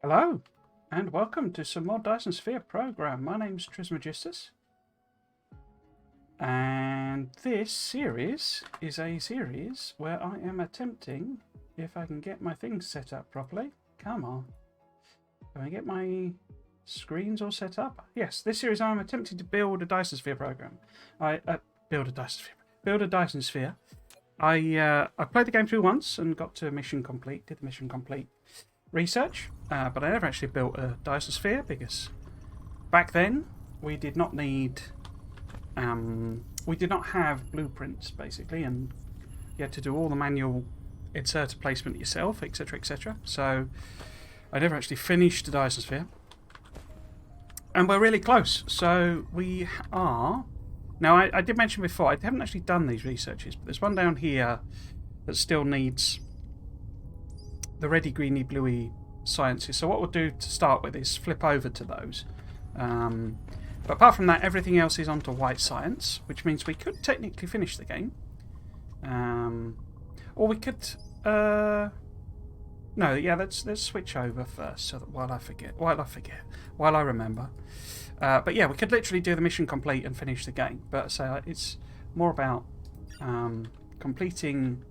Hello, and welcome to some more Dyson Sphere Program. My name's Trismegistus, and this series is a series where I am attempting, if I can get my things set up properly. Come on. Can I get my screens all set up? Yes, this series I'm attempting to build a Dyson Sphere Program. Build a Dyson Sphere. I played the game through once and got to mission complete, did the mission complete research, but I never actually built a Dyson Sphere because back then we did not need, we did not have blueprints basically, and you had to do all the manual inserter placement yourself, etc., etc. So I never actually finished the Dyson Sphere, and we're really close. So we are now. I did mention before I haven't actually done these researches, but there's one down here that still needs the reddy, greeny, bluey sciences. So what we'll do to start with is flip over to those. But apart from that, everything else is onto white science, which means we could technically finish the game. Or we could... no, yeah, let's switch over first, so that while I remember. But yeah, we could literally do the mission complete and finish the game. But so it's more about completing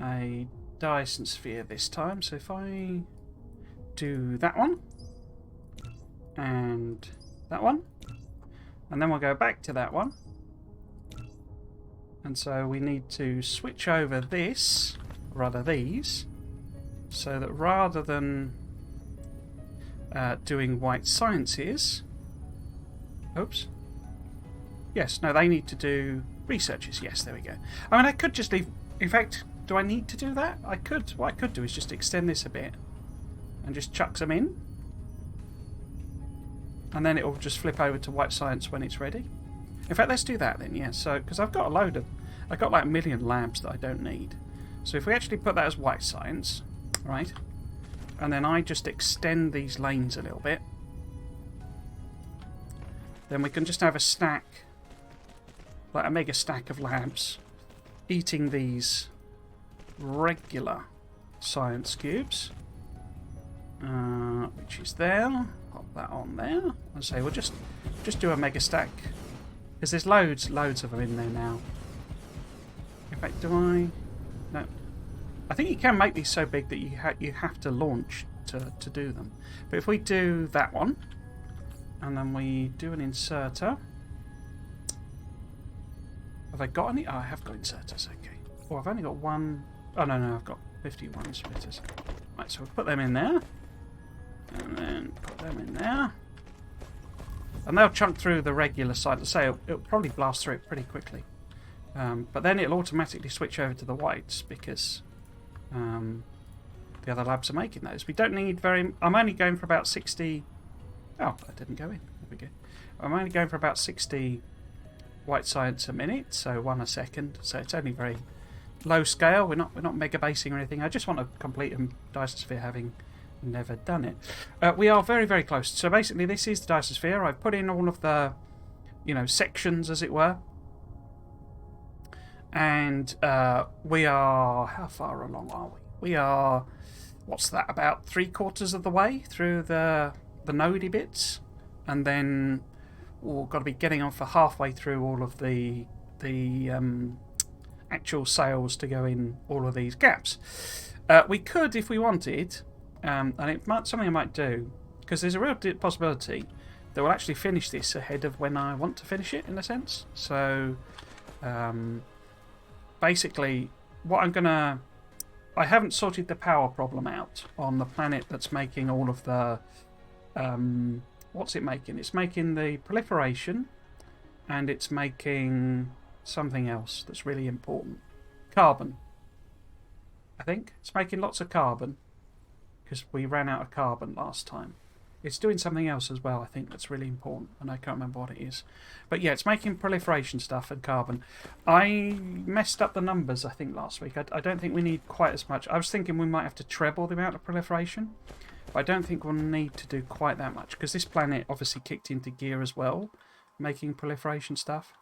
a Dyson Sphere this time. So if I do that one and that one, and then we'll go back to that one, and so we need to switch over this, rather these, so that rather than doing white sciences, oops, yes, no, they need to do researches. Yes, there we go. I mean, I could just leave, in fact, do I need to do that? I could. What I could do is just extend this a bit and just chuck them in, and then it will just flip over to white science when it's ready. In fact, let's do that then. Yeah. So because I've got like a million labs that I don't need. So if we actually put that as white science, right, and then I just extend these lanes a little bit, then we can just have a stack, like a mega stack of labs, eating these regular science cubes, which is there. Pop that on there and say we'll just do a mega stack because there's loads of them in there now. In fact, do I? No, I think you can make these so big that you have to launch to do them. But if we do that one and then we do an inserter, have I got any? Oh, I have got inserters. Okay. Oh, I've only got one. Oh, no, I've got 51 splitters. Right, so we'll put them in there. And then put them in there. And they'll chunk through the regular side. Let's say it'll probably blast through it pretty quickly. But then it'll automatically switch over to the whites because the other labs are making those. We don't need very... I'm only going for about 60... Oh, that didn't go in. There we go. I'm only going for about 60 white science a minute, so 1 a second. So it's only very... low scale. We're not mega basing or anything. I just want to complete a Dyson Sphere having never done it. We are very, very close. So basically this is the Dyson Sphere. I've put in all of the, sections as it were. And we are, how far along are we? We are, what's that, about 3/4 of the way through the nodey bits. And then we've got to be getting on for halfway through all of the actual sales to go in all of these gaps. We could, if we wanted, and it might something I might do, because there's a real possibility that we'll actually finish this ahead of when I want to finish it, in a sense. So, basically, what I'm gonna... I haven't sorted the power problem out on the planet that's making all of the... what's it making? It's making the proliferation, and it's making something else that's really important. Carbon. I think it's making lots of carbon because we ran out of carbon last time. It's doing something else as well, I think, that's really important, and I can't remember what it is. But yeah, it's making proliferation stuff and carbon. I messed up the numbers, I think, last week. I don't think we need quite as much. I was thinking we might have to treble the amount of proliferation, but I don't think we'll need to do quite that much because this planet obviously kicked into gear as well, making proliferation stuff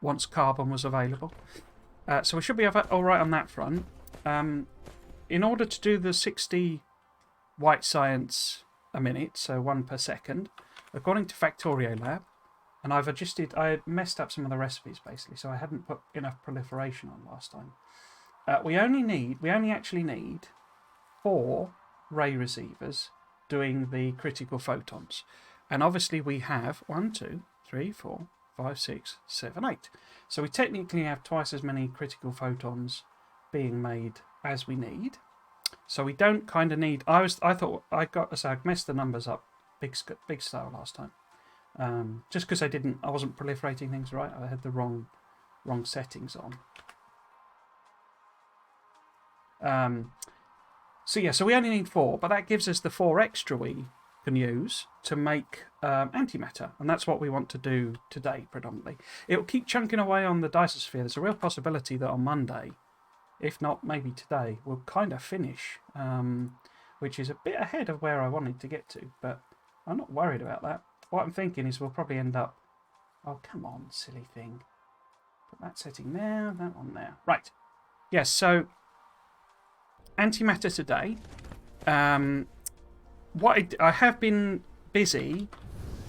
once carbon was available. So we should be all right on that front. In order to do the 60 white science a minute, so 1 per second, according to Factorio Lab. And I messed up some of the recipes basically, so I hadn't put enough proliferation on last time. We only actually need 4 ray receivers doing the critical photons. And obviously we have 1, 2, 3, 4, 5, 6, 7, 8. So we technically have twice as many critical photons being made as we need. So we don't kind of need. I messed the numbers up big style last time. Just because I wasn't proliferating things right. I had the wrong settings on. So we only need 4, but that gives us the 4 extra we can use to make antimatter, and that's what we want to do today predominantly. It will keep chunking away on the Dyson Sphere. There's a real possibility that on Monday, if not maybe today, we'll kind of finish, which is a bit ahead of where I wanted to get to, but I'm not worried about that. What I'm thinking is we'll probably end up... Oh, come on, silly thing. Put that setting there, that one there. Right. Yes, so antimatter today. I have been busy,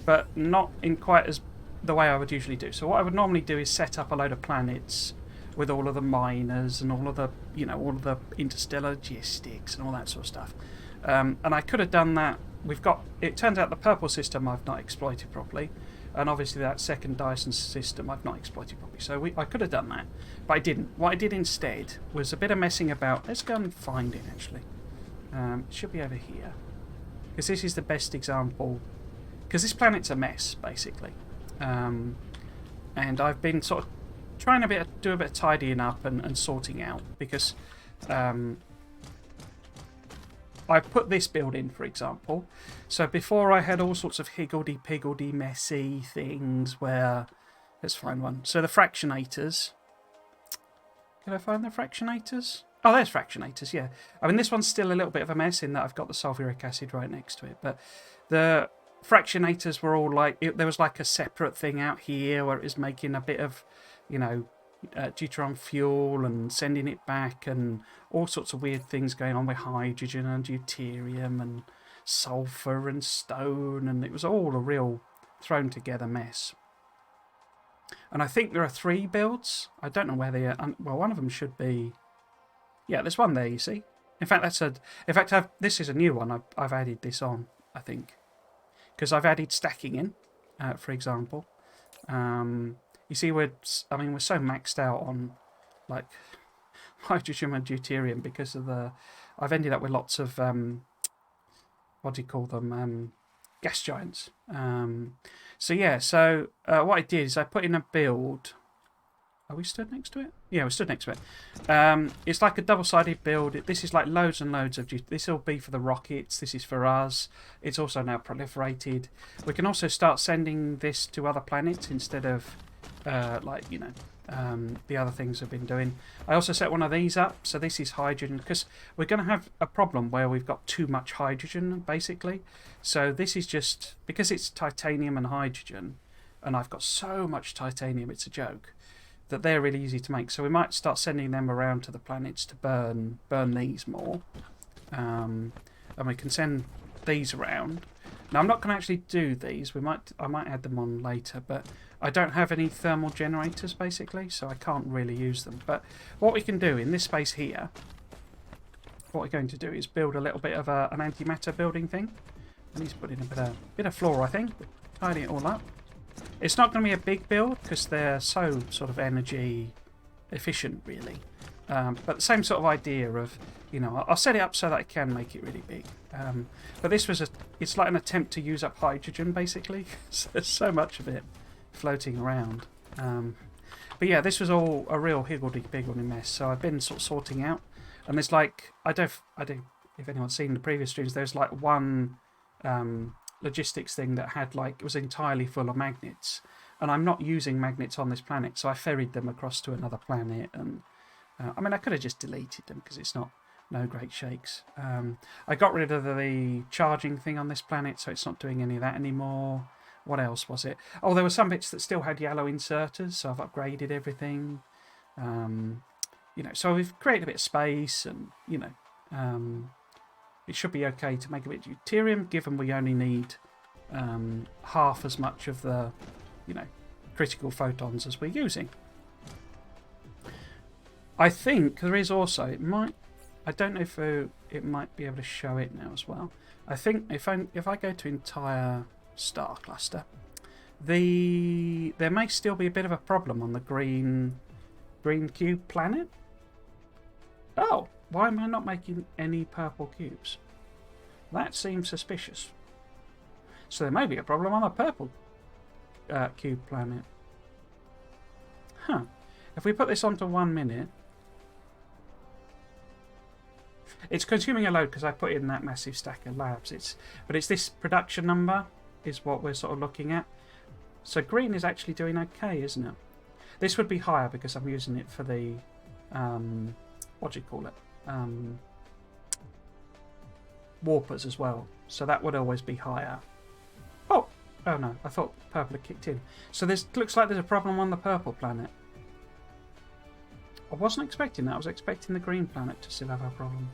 but not in quite as the way I would usually do. So what I would normally do is set up a load of planets with all of the miners and all of the, all of the interstellar logistics and all that sort of stuff. And I could have done that. It turns out the purple system I've not exploited properly, and obviously that second Dyson system I've not exploited properly. So I could have done that, but I didn't. What I did instead was a bit of messing about. Let's go and find it actually. It should be over here, because this is the best example. Because this planet's a mess basically, and I've been sort of trying to do a bit of tidying up and sorting out, because I put this build in, for example. So before I had all sorts of higgledy-piggledy messy things where... Let's find one. So the fractionators. Can I find the fractionators? Oh, there's fractionators, yeah. I mean, this one's still a little bit of a mess in that I've got the sulfuric acid right next to it. But the fractionators were all like... there was like a separate thing out here where it was making a bit of, deuterium fuel and sending it back, and all sorts of weird things going on with hydrogen and deuterium and sulfur and stone, and it was all a real thrown together mess. And I think there are 3 builds. I don't know where they are. Well, one of them should be... Yeah, there's one there, you see. In fact, this is a new one. I've added this on, I think, because I've added stacking in, for example. You see, we're so maxed out on like hydrogen and deuterium because of I've ended up with lots of what do you call them? Gas giants. So what I did is I put in a build. Are we stood next to it? Yeah, we're stood next to it. It's like a double-sided build. This is like loads and loads of... This will be for the rockets. This is for us. It's also now proliferated. We can also start sending this to other planets instead of... the other things I've been doing. I also set one of these up, so this is hydrogen, because we're going to have a problem where we've got too much hydrogen, basically. So this is just, because it's titanium and hydrogen, and I've got so much titanium, it's a joke, that they're really easy to make. So we might start sending them around to the planets to burn these more. And we can send these around. Now, I'm not going to actually do these. I might add them on later, but I don't have any thermal generators, basically, so I can't really use them. But what we can do in this space here, what we're going to do is build a little bit of an antimatter building thing. I need to put in a bit of floor, I think. Tidy it all up. It's not going to be a big build, because they're so sort of energy efficient, really. But the same sort of idea of, I'll set it up so that I can make it really big. But this was it's like an attempt to use up hydrogen, basically. So there's so much of it floating around. But yeah, this was all a real higgledy-piggledy mess. So I've been sort of sorting out. And there's like, I don't, if anyone's seen the previous streams, there's like one logistics thing that had it was entirely full of magnets. And I'm not using magnets on this planet, so I ferried them across to another planet. And I could have just deleted them because it's no great shakes. I got rid of the charging thing on this planet, so it's not doing any of that anymore. What else was it? Oh, there were some bits that still had yellow inserters, so I've upgraded everything. So we've created a bit of space, and it should be okay to make a bit of deuterium, given we only need half as much of the, critical photons as we're using. I think there is also, I don't know if it might be able to show it now as well. I think if I go to entire star cluster, there may still be a bit of a problem on the green cube planet. Oh, why am I not making any purple cubes? That seems suspicious. So there may be a problem on the purple cube planet. Huh. If we put this onto 1 minute, it's consuming a load because I put in that massive stack of labs. But it's this production number is what we're sort of looking at. So green is actually doing okay, isn't it? This would be higher because I'm using it for the what do you call it? Warpers as well. So that would always be higher. Oh no, I thought purple had kicked in. So looks like there's a problem on the purple planet. I wasn't expecting that. I was expecting the green planet to still have a problem.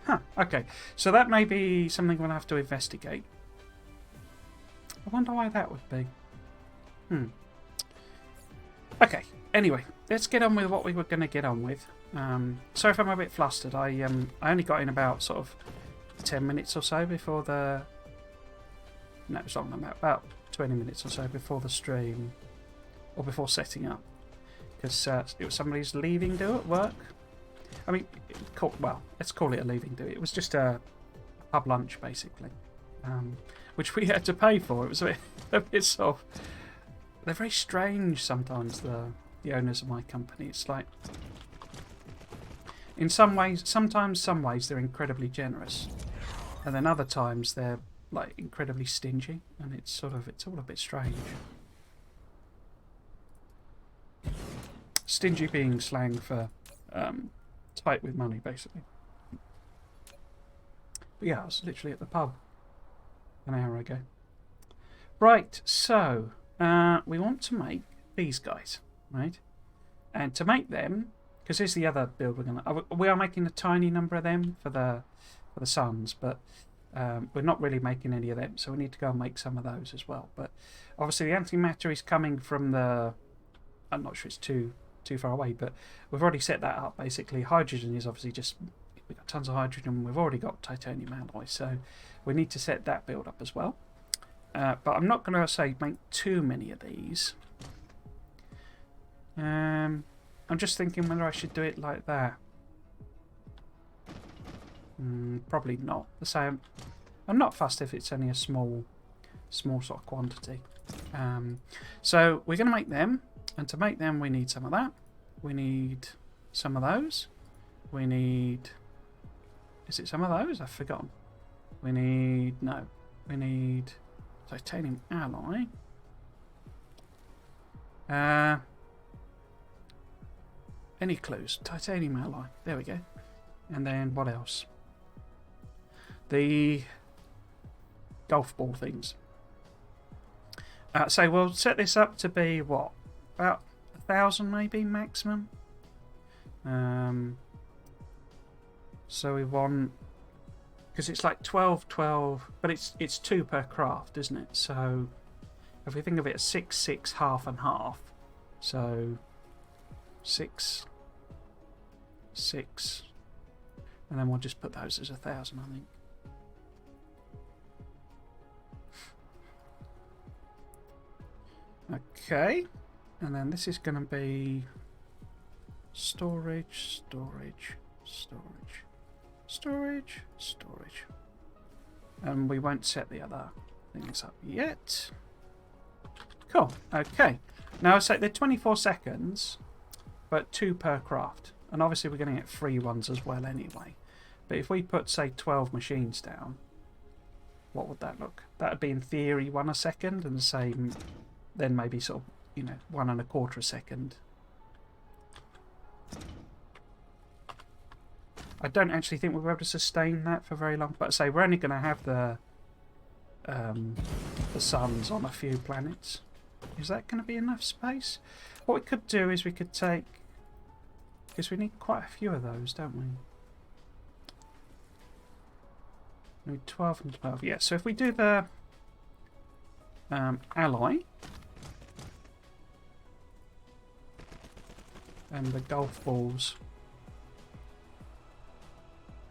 Huh, okay. So that may be something we'll have to investigate. I wonder why that would be. Okay, anyway, let's get on with what we were going to get on with. Sorry if I'm a bit flustered. I only got in about sort of 10 minutes or so before the... No, it's not about 20 minutes or so before the stream, or before setting up, because it was somebody's leaving do at work. I mean, well, let's call it a leaving do. It was just a pub lunch, basically, which we had to pay for. It was a bit sort of... They're very strange sometimes, the owners of my company. It's like... In some ways, some ways they're incredibly generous, and then other times they're like incredibly stingy, and it's all a bit strange. Stingy being slang for tight with money, basically. But yeah, I was literally at the pub an hour ago. Right, so we want to make these guys, right? And to make them, because here's the other build we are making a tiny number of them for the suns, but we're not really making any of them, so we need to go and make some of those as well. But obviously the antimatter is coming from the... I'm not sure it's too far away, but we've already set that up. Basically, hydrogen is obviously just... We've got tons of hydrogen. We've already got titanium alloy, so we need to set that build up as well. But I'm not going to say make too many of these. I'm just thinking whether I should do it like that. Probably not. I'm not fussed if it's only a small sort of quantity. So we're going to make them, and to make them we need some of that. We need some of those. We need... Is it some of those? I've forgotten. We need... No. We need titanium alloy. Any clues? Titanium alloy. There we go. And then what else? The golf ball things. So we'll set this up to be what? About 1,000 maybe maximum. So we want... Because it's like 12, but it's 2 per craft, isn't it? So if we think of it as 6, 6, half and half. So 6, 6, and then we'll just put those as 1,000, I think. Okay, and then this is going to be storage, storage, storage, storage, storage, and we won't set the other things up yet. Cool. Okay, now I say they're 24 seconds, but 2 per craft, and obviously we're going to get free ones as well anyway. But if we put, say, 12 machines down, what would that look? That would be in theory 1 a second, and the same. Then maybe sort of, 1 1/4 a second. I don't actually think we'll be able to sustain that for very long. But I say we're only going to have the suns on a few planets. Is that going to be enough space? What we could do is we could take... Because we need quite a few of those, don't we? Maybe 12 and 12. Yeah, so if we do the alloy and the golf balls.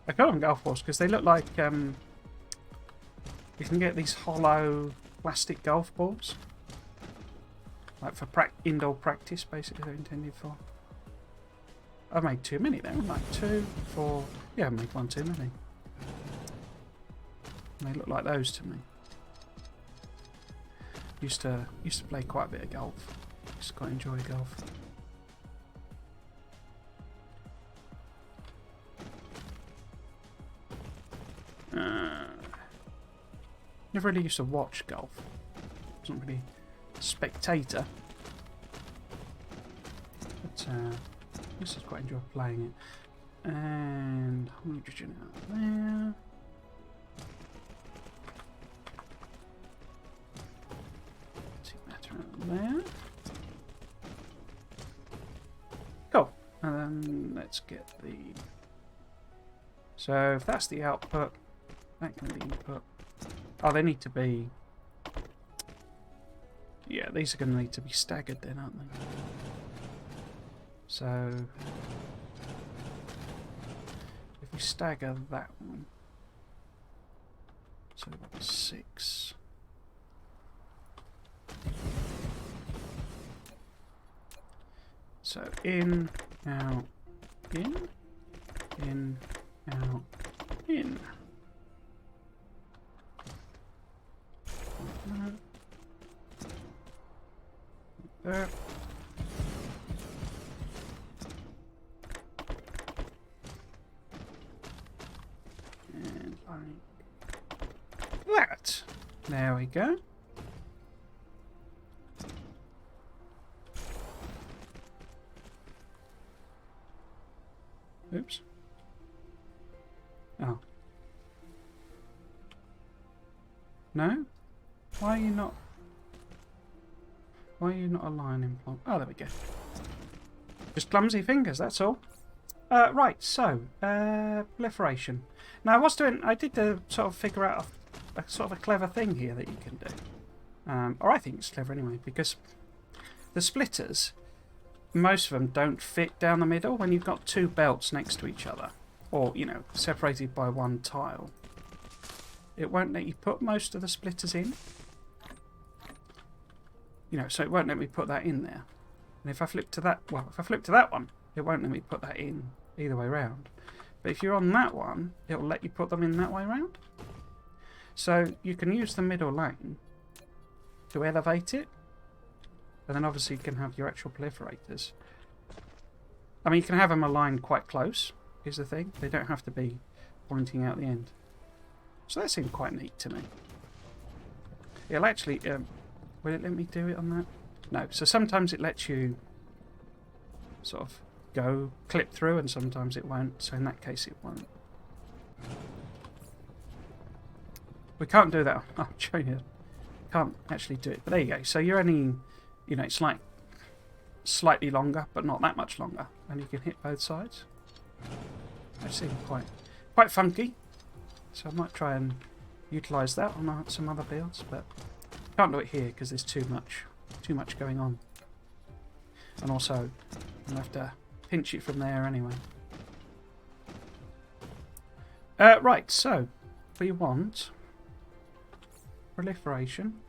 I call them golf balls because they look like you can get these hollow plastic golf balls. Like for indoor practice, basically, they're intended for. I've made too many then, like 2, 4. Yeah, I've made one too many. And they look like those to me. Used to play quite a bit of golf. Used to quite enjoy golf. Never really used to watch golf. Wasn't really a spectator. But I used to quite enjoy playing it. And hydrogen out there. There. Cool. And then let's get the... So if that's the output, that can be input. Oh, they need to be... Yeah, these are going to need to be staggered then, aren't they? So... If we stagger that one... So that's 6... So in, out, in, out, in. There. And like that. There we go. Oops. Oh. No? Why are you not... Why are you not aligning? Oh, there we go. Just clumsy fingers, that's all. Right, so, proliferation. Now, I did sort of figure out a sort of a clever thing here that you can do. Or I think it's clever anyway, because the splitters... Most of them don't fit down the middle when you've got 2 belts next to each other, or, you know, separated by 1 tile. It won't let you put most of the splitters in. You know, so it won't let me put that in there. And if I flip to that, well, if I flip to that one, it won't let me put that in either way round. But if you're on that one, it'll let you put them in that way round. So you can use the middle lane to elevate it. And then obviously you can have your actual proliferators. I mean, you can have them aligned quite close, is the thing. They don't have to be pointing out the end. So that seemed quite neat to me. It'll actually... will it let me do it on that? No. So sometimes it lets you sort of go clip through and sometimes it won't. So in that case it won't. We can't do that. I'll show you. Can't actually do it. But there you go. So you're only... You know, it's like slightly longer, but not that much longer. And you can hit both sides. That seems quite funky. So I might try and utilise that on some other builds, but can't do it here because there's too much going on. And also, I'll have to pinch it from there anyway. Right, so we want proliferation.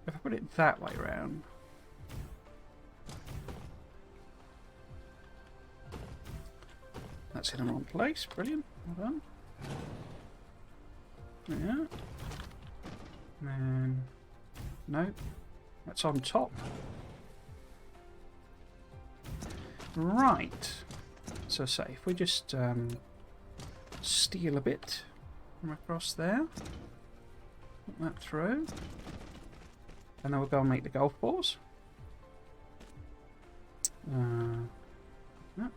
If I put it that way round, that's in the wrong place. Brilliant. Well done. Yeah. And no, that's on top. Right. So say if we just steal a bit from across there. Put that through. And then we'll go and make the golf balls. Yep.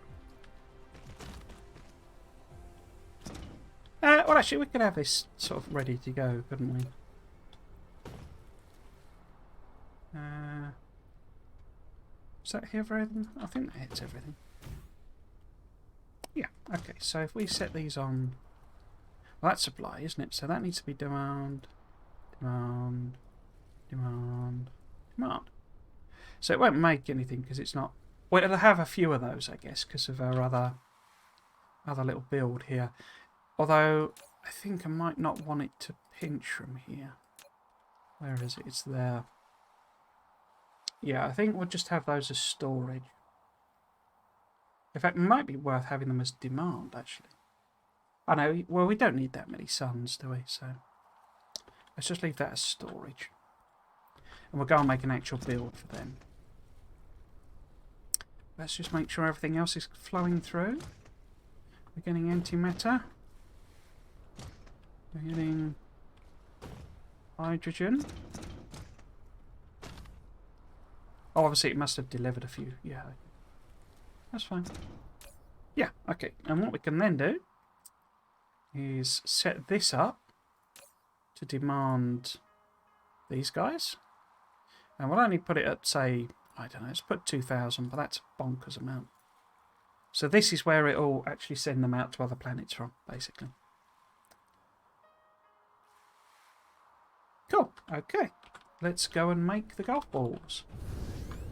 Well, actually, we could have this sort of ready to go, couldn't we? Is that here for everything? I think that hits everything. Yeah, Okay, so if we set these on... Well, that's supply, isn't it? So that needs to be demand, demand, demand, demand. So it won't make anything because it's not... Well, it'll have a few of those, I guess, because of our other little build here. Although, I think I might not want it to pinch from here. Where is it? It's there. Yeah, I think we'll just have those as storage. In fact, it might be worth having them as demand, actually. I know, well, we don't need that many suns, do we? So let's just leave that as storage. And we'll go and make an actual build for them. Let's just make sure everything else is flowing through. We're getting antimatter. We're getting hydrogen. Oh, obviously it must have delivered a few. Yeah, that's fine. Yeah, okay. And what we can then do is set this up to demand these guys. And we'll only put it at, say, I don't know, let's put 2,000, but that's a bonkers amount. So this is where it will actually send them out to other planets from, basically. Cool, okay. Let's go and make the golf balls.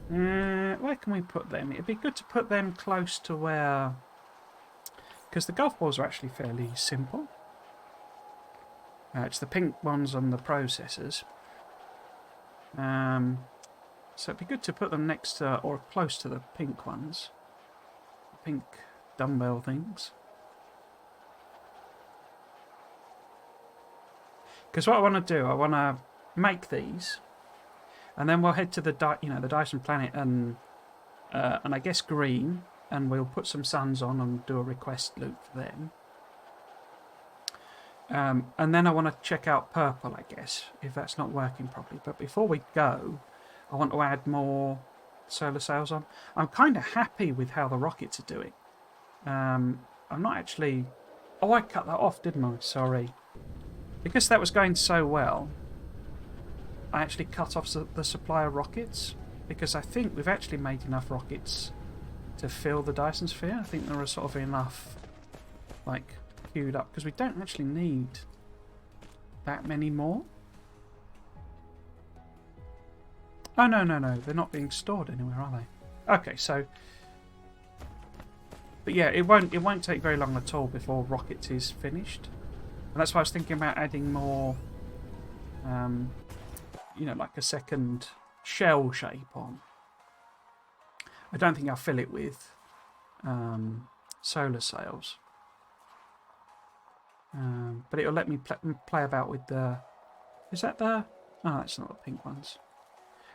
Where can we put them? It'd be good to put them close to where... Because the golf balls are actually fairly simple. It's the pink ones on the processors. So it'd be good to put them next to, or close to the pink ones. Pink dumbbell things. Because what I want to do, I want to make these, and then we'll head to the the Dyson planet and I guess green, and we'll put some suns on and do a request loop for them. And then I want to check out purple, I guess, if that's not working properly. But before we go, I want to add more solar sails on. I'm kind of happy with how the rockets are doing. I'm not actually... Oh, I cut that off, didn't I? Sorry. Because that was going so well, I actually cut off the supply of rockets. Because I think we've actually made enough rockets to fill the Dyson Sphere. I think there are sort of enough, like, queued up. Because we don't actually need that many more. Oh, no. They're not being stored anywhere, are they? Okay, so... But yeah, it won't take very long at all before rockets is finished. And that's why I was thinking about adding more, like a second shell shape on. I don't think I'll fill it with solar sails. But it'll let me play about with the... Is that the... Oh, that's not the pink ones.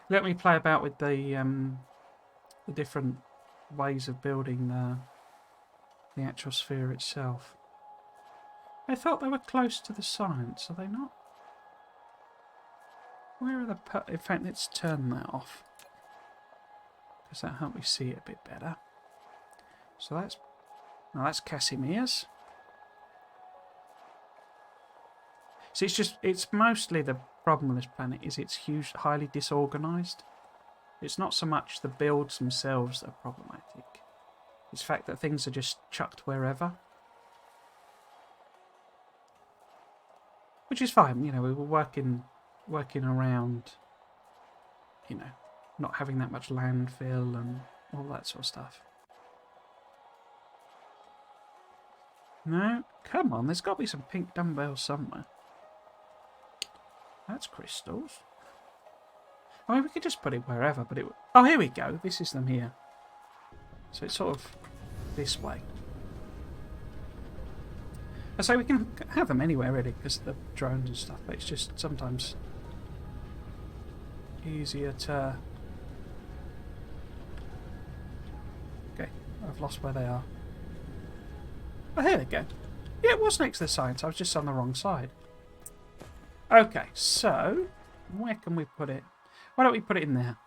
Let me play about with the different ways of building the actual sphere itself. I thought they were close to the science, are they not? Where are the... In fact, let's turn that off. Because that'll help me see it a bit better. So that's... No, that's Casimir's. See, it's mostly the problem with this planet is it's highly disorganised. It's not so much the builds themselves that are problematic. It's the fact that things are just chucked wherever. Which is fine, we were working around, not having that much landfill and all that sort of stuff. No, come on, there's got to be some pink dumbbells somewhere. That's crystals. I mean, we could just put it wherever, but it... Oh, here we go. This is them here. So it's sort of this way. So we can have them anywhere, really, because of the drones and stuff, but it's just sometimes easier to... Okay, I've lost where they are. Oh, here they go. Yeah, it was next to the science. I was just on the wrong side. Okay, so where can we put it? Why don't we put it in there?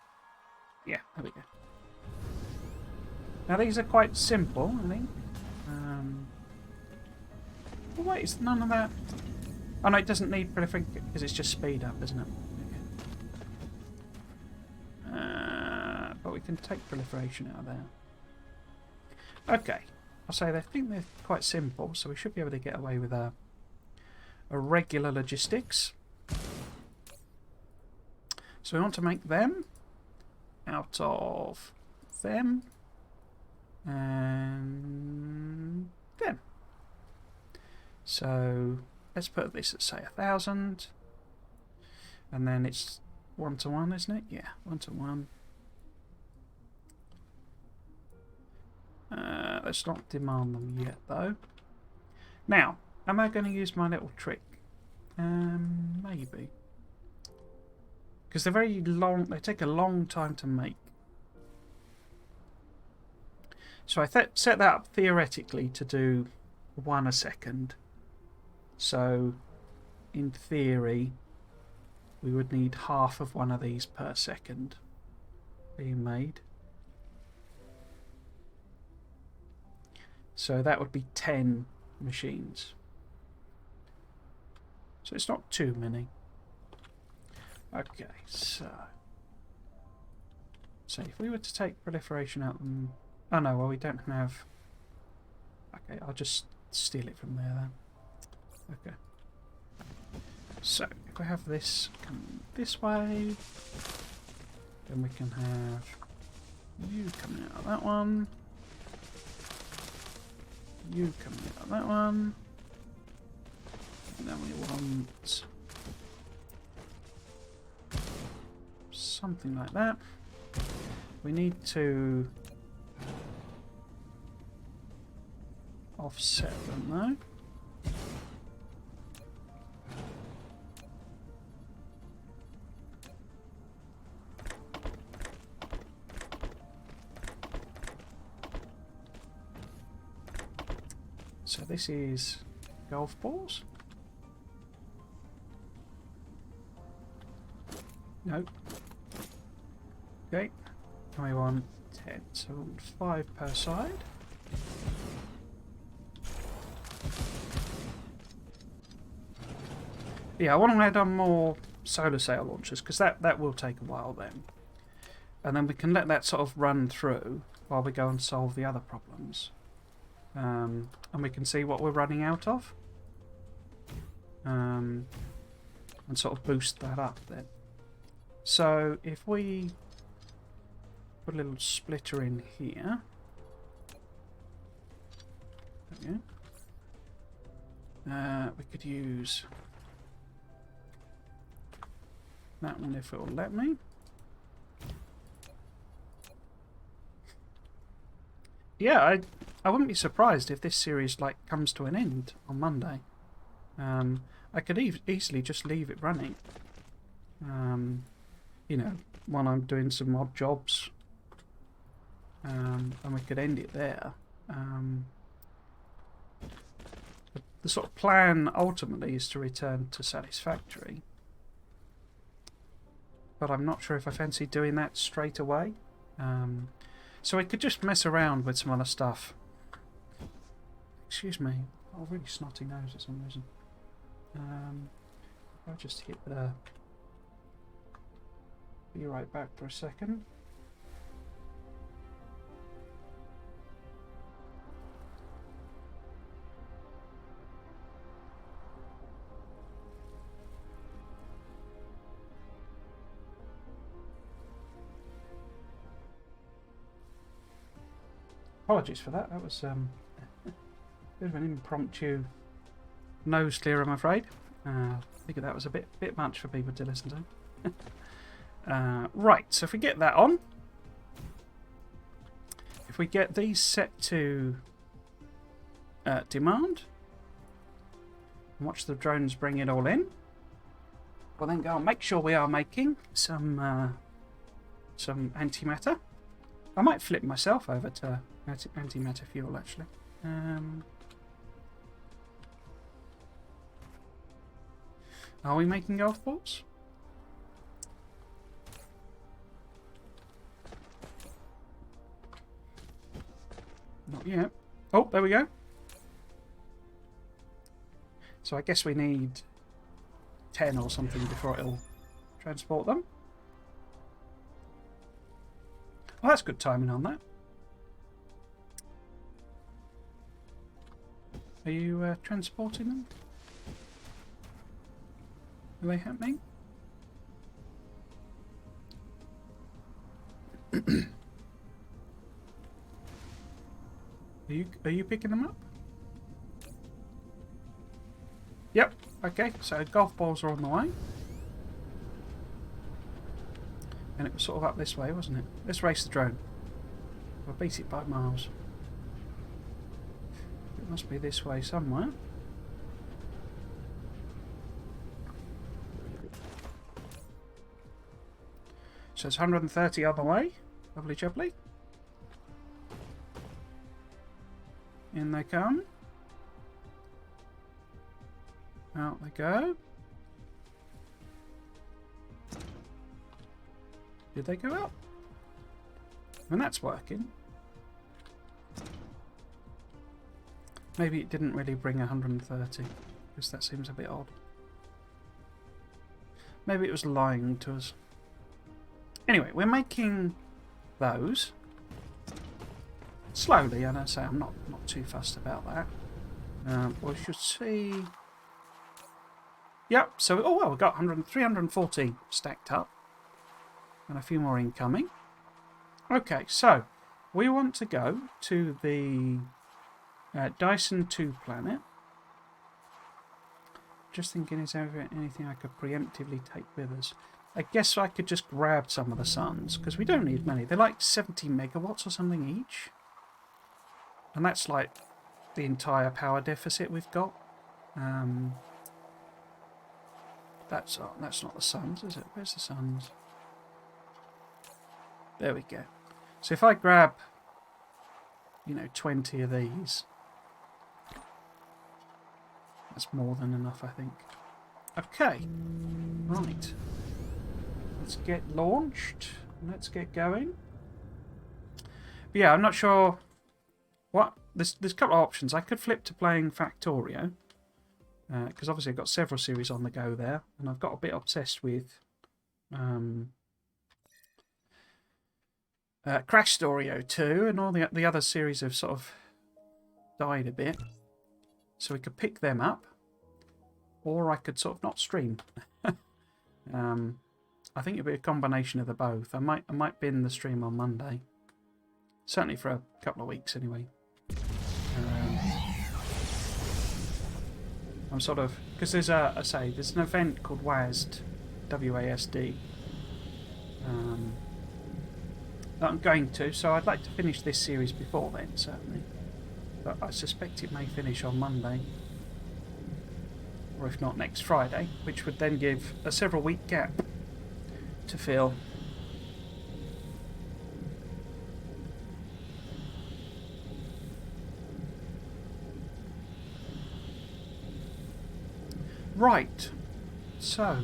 Yeah, there we go. Now these are quite simple, I think. Oh wait, it's none of that. Oh no, it doesn't need proliferation because it's just speed up, isn't it? Okay. But we can take proliferation out of there. Okay, I'll say they think they're quite simple, so we should be able to get away with a regular logistics. So we want to make them out of them and them. So let's put this at say 1,000, and then it's 1-to-1, isn't it? Yeah, 1-to-1. Let's not demand them yet, though. Now, am I going to use my little trick? Maybe. Because they're very long, they take a long time to make. So I set that up theoretically to do 1 a second. So, in theory, we would need half of one of these per second being made. So that would be 10 machines. So it's not too many. Okay, so if we were to take proliferation out, oh no, well we don't have. Okay, I'll just steal it from there then. Okay. So if we have this come this way, then we can have you coming out of that one. You coming out of that one. And then we want something like that. We need to offset them though. So this is golf balls. Nope. Okay. I want 10. So 5 per side. Yeah, I want to add on more solar sail launchers because that will take a while then. And then we can let that sort of run through while we go and solve the other problems. And we can see what we're running out of. And sort of boost that up then. So if we put a little splitter in here. There we go. We could use that one if it will let me. Yeah, I wouldn't be surprised if this series like comes to an end on Monday. I could easily just leave it running. You know, when I'm doing some odd jobs, and we could end it there. The sort of plan ultimately is to return to Satisfactory, but I'm not sure if I fancy doing that straight away. So I could just mess around with some other stuff. Excuse me, I've got a really snotty nose for some reason. I'll just hit the. Be right back for a second. Apologies for that. That was a bit of an impromptu nose clear, I'm afraid. I think that was a bit much for people to listen to. Right, so if we get that on, if we get these set to demand, and watch the drones bring it all in, we'll then go and make sure we are making some antimatter. I might flip myself over to antimatter fuel actually. Are we making golf balls? Not yet. Oh, there we go. So I guess we need 10 or something before it'll transport them. Well, that's good timing on that. Are you transporting them? Are they happening? Are you picking them up? Yep. Okay, so golf balls are on the way. And it was sort of up this way, wasn't it? Let's race the drone. We'll beat it by miles. It must be this way somewhere. So it's 130 on the way. Lovely jubbly. In they come. Out they go. Did they go up? And that's working. Maybe it didn't really bring 130, because that seems a bit odd. Maybe it was lying to us. Anyway, we're making those. Slowly, and I say I'm not too fussed about that. We should see... Yep, so, oh well, we've got 340 stacked up. And a few more incoming. Okay, so we want to go to the Dyson 2 planet. Just thinking, is there anything I could preemptively take with us? I guess I could just grab some of the suns, because we don't need many. They're like 70 megawatts or something each. And that's like the entire power deficit we've got. That's not the suns, is it? Where's the suns? There we go. So if I grab, 20 of these, that's more than enough, I think. Okay. Right. Let's get launched. Let's get going. But yeah, I'm not sure what... There's a couple of options. I could flip to playing Factorio, because obviously I've got several series on the go there, and I've got a bit obsessed with Crash Storio 2, and all the other series have sort of died a bit. So we could pick them up, or I could sort of not stream. I think it'd be a combination of the both. I might bin the stream on Monday, certainly for a couple of weeks anyway. I'm sort of, because there's there's an event called WASD, WASD, that I'm going to, so I'd like to finish this series before then, certainly. But I suspect it may finish on Monday, or if not next Friday, which would then give a several week gap to fill. Right, so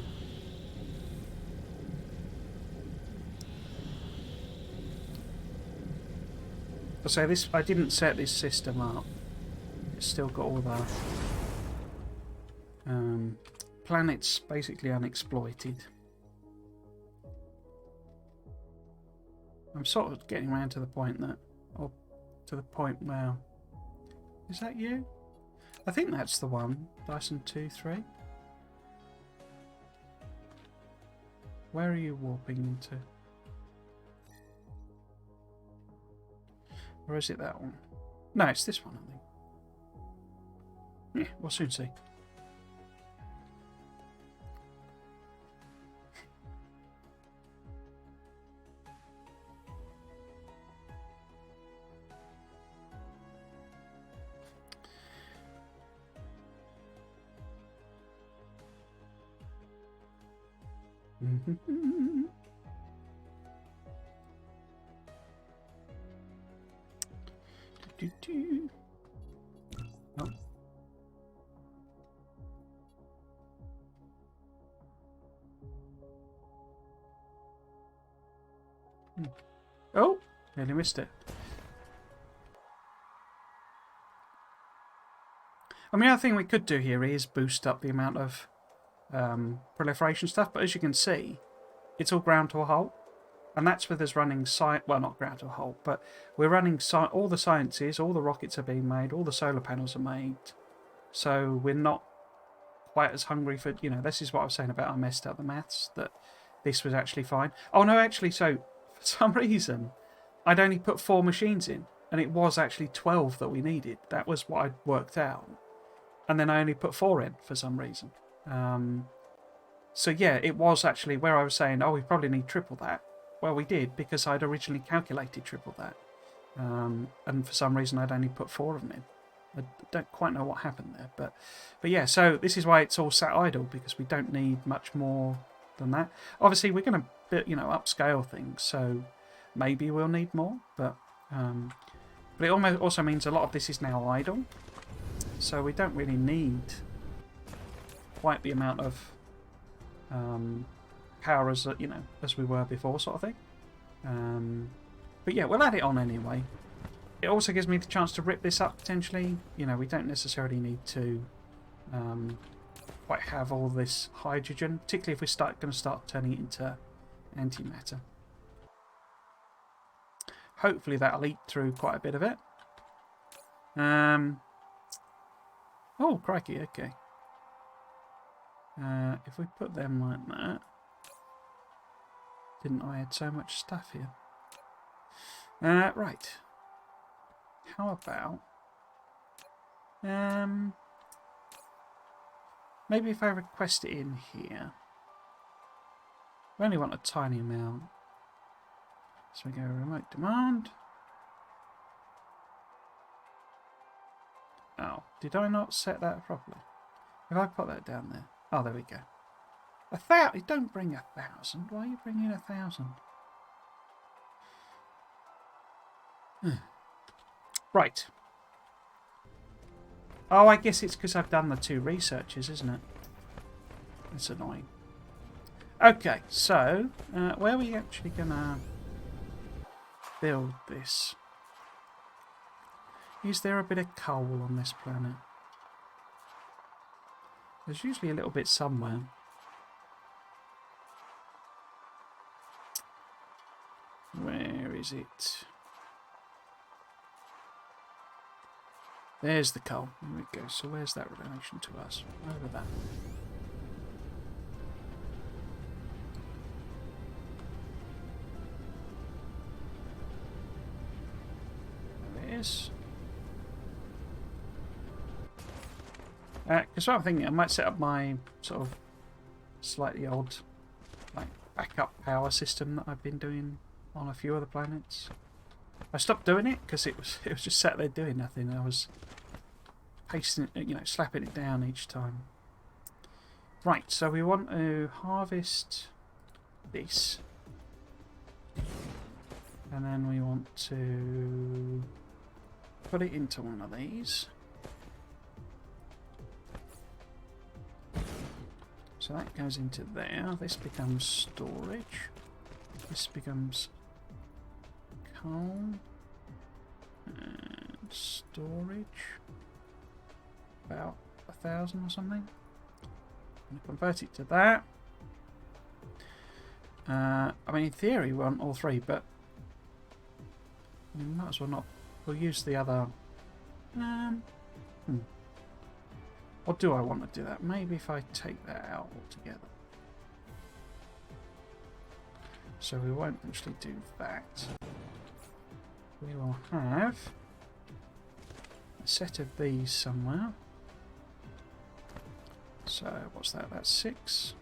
I didn't set this system up. It's still got all the planets basically unexploited. I'm sort of getting around to the point that, where, is that you? I think that's the one, Dyson 2.3. Where are you warping into? Or is it that one? No, it's this one, I think. Yeah, we'll soon see. Oh. Oh, nearly missed it. I mean, the other thing we could do here is boost up the amount of proliferation stuff, but as you can see, it's all ground to a halt. And that's with us running well, not ground to a halt, but we're running all the sciences, all the rockets are being made, all the solar panels are made. So we're not quite as hungry for, you know, this is what I was saying about I messed up the maths, that this was actually fine. Oh no, actually, so for some reason, I'd only put 4 machines in, and it was actually 12 that we needed. That was what I'd worked out. And then I only put 4 in for some reason. So yeah, it was actually where I was saying, oh, we probably need triple that. Well, we did, because I'd originally calculated triple that. And for some reason, I'd only put 4 of them in. I don't quite know what happened there. But yeah, so this is why it's all sat idle, because we don't need much more than that. Obviously, we're going to, you know, upscale things, so maybe we'll need more. But it also means a lot of this is now idle. So we don't really need quite the amount of power as, you know, as we were before, sort of thing. But yeah, we'll add it on anyway. It also gives me the chance to rip this up potentially. You know, we don't necessarily need to quite have all this hydrogen, particularly if we're going to start turning it into antimatter. Hopefully that'll eat through quite a bit of it. Oh, crikey, okay. If we put them like that... Didn't I add so much stuff here? Right. How about... maybe if I request it in here. We only want a tiny amount. So we go remote demand. Oh, did I not set that properly? If I put that down there. Oh, there we go. 1,000. Don't bring 1,000. Why are you bringing 1,000? Right. Oh, I guess it's because I've done the 2 researches, isn't it? It's annoying. Okay, so where are we actually gonna build this? Is there a bit of coal on this planet? There's usually a little bit somewhere. Where is it? There's the coal. There we go. So where's that relation to us? Over there. There it is. Because what I'm thinking, I might set up my sort of slightly odd, like, backup power system that I've been doing on a few other planets. I stopped doing it because it was just sat there doing nothing. I was pasting it, you know, slapping it down each time. Right, so we want to harvest this, and then we want to put it into one of these. So that goes into there. This becomes storage. This becomes coal and storage. About 1,000 or something. I'm going to convert it to that. I mean, in theory, we want all 3, but we might as well not. We'll use the other. Or do I want to do that? Maybe if I take that out altogether. So we won't actually do that. We will have a set of these somewhere. So what's that? That's 6.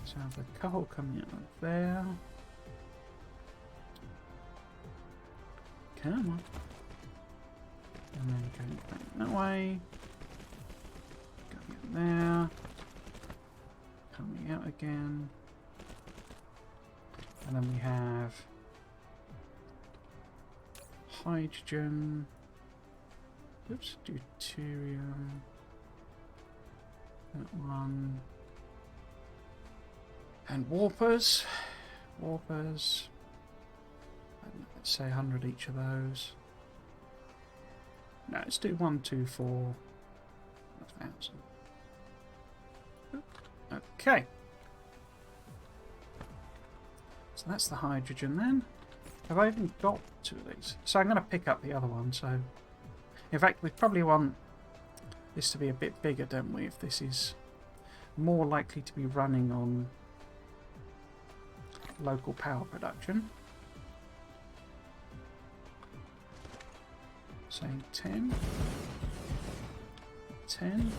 So I have the coal coming out of there. Come on. And then going back that way. Going in there. Coming out again. And then we have hydrogen. Oops, deuterium. That one. And warpers. Warpers. Let's say 100 each of those. No, let's do 1, 2, 4, 1,000. Okay. So that's the hydrogen then. Have I even got 2 of these? So I'm going to pick up the other one. So, in fact, we probably want this to be a bit bigger, don't we? If this is more likely to be running on local power production. Say 10. 10.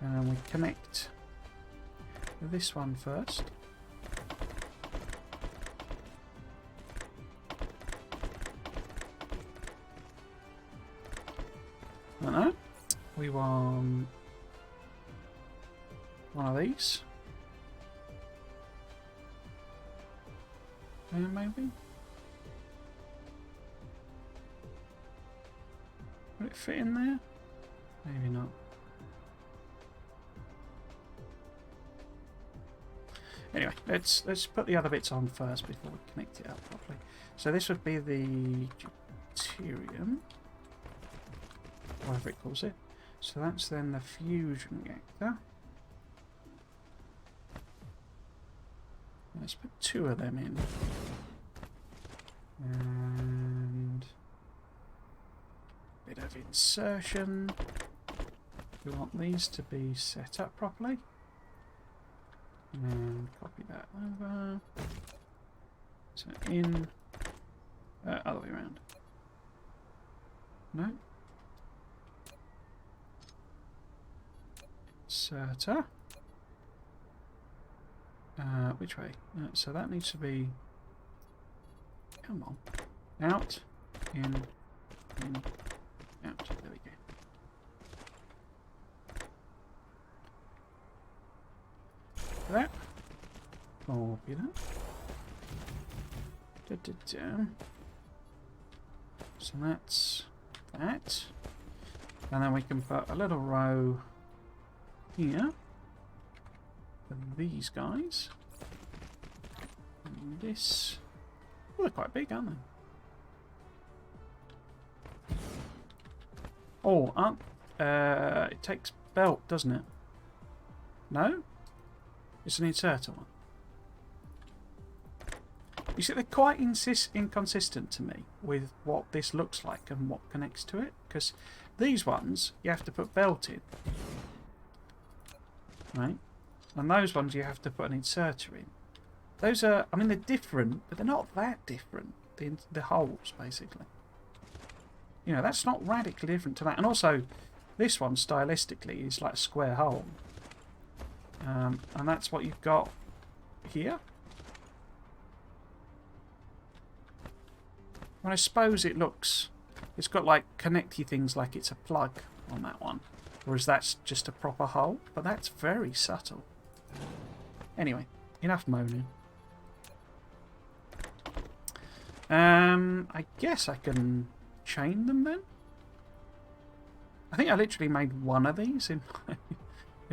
And then we connect this one first. No, we want one of these. And maybe. Would it fit in there? Maybe not. Anyway, let's put the other bits on first before we connect it up properly. So this would be the deuterium, whatever it calls it. So that's then the fusion reactor. Let's put 2 of them in. And a bit of insertion. We want these to be set up properly. And copy that over. So in, other way around. No. Inserter. Which way? So that needs to be. Come on. Out. In. Out. There we go. That. Copy that. So that's that. And then we can put a little row here for these guys. And this. Well, they're quite big, aren't they? Oh, it takes belt, doesn't it? No? It's an inserter one. You see, they're quite inconsistent to me with what this looks like and what connects to it. Because these ones, you have to put belt in. Right? And those ones, you have to put an inserter in. Those are, I mean, they're different, but they're not that different. The holes, basically. You know, that's not radically different to that. And also, this one, stylistically, is like a square hole. And that's what you've got here. Well, I suppose it looks... It's got, like, connecty things like it's a plug on that one. Whereas that's just a proper hole. But that's very subtle. Anyway, enough moaning. I guess I can chain them then. I think I literally made one of these in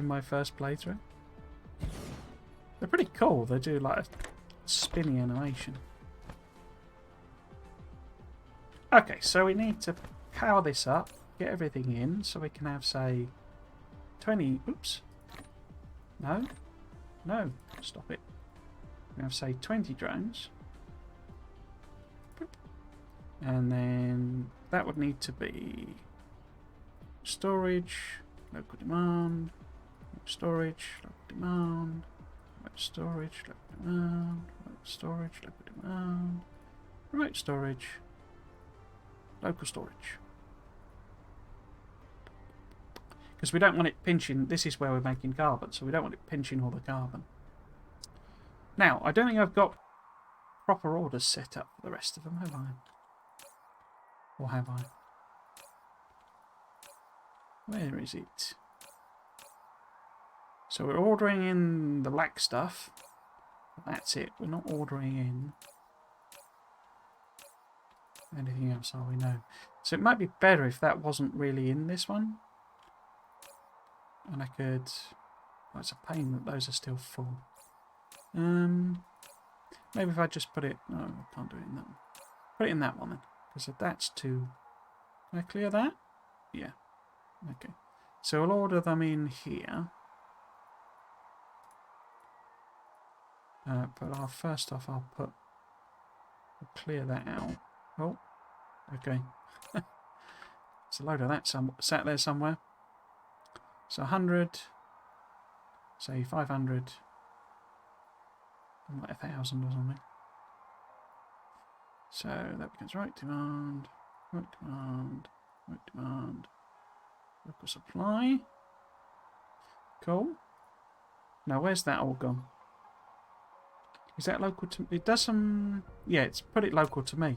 my first playthrough. They're pretty cool. They do like a spinny animation. Okay, so we need to power this up, get everything in, so we can have, say, 20... Oops. No. No. Stop it. We have, say, 20 drones. And then that would need to be storage, local demand, storage, local demand, remote storage, local demand, remote storage, local demand, remote storage, local storage. Because we don't want it pinching, this is where we're making carbon, so we don't want it pinching all the carbon. Now, I don't think I've got proper orders set up for the rest of them, have I? Or have I? Where is it? So we're ordering in the black stuff. That's it. We're not ordering in anything else, are we? No. So it might be better if that wasn't really in this one. And I could... Well, it's a pain that those are still full. Maybe if I just put it... No, I can't do it in that one. Put it in that one then. Because that's too... Can I clear that? Yeah. Okay. So we'll order them in here. But first off, I'll clear that out. Oh. Okay. There's a load of that sat there somewhere. So 100, say 500, and like 1,000 or something. So that becomes right demand, local supply. Cool. Now where's that all gone? Is that local to... It does some... Yeah, it's put it local to me.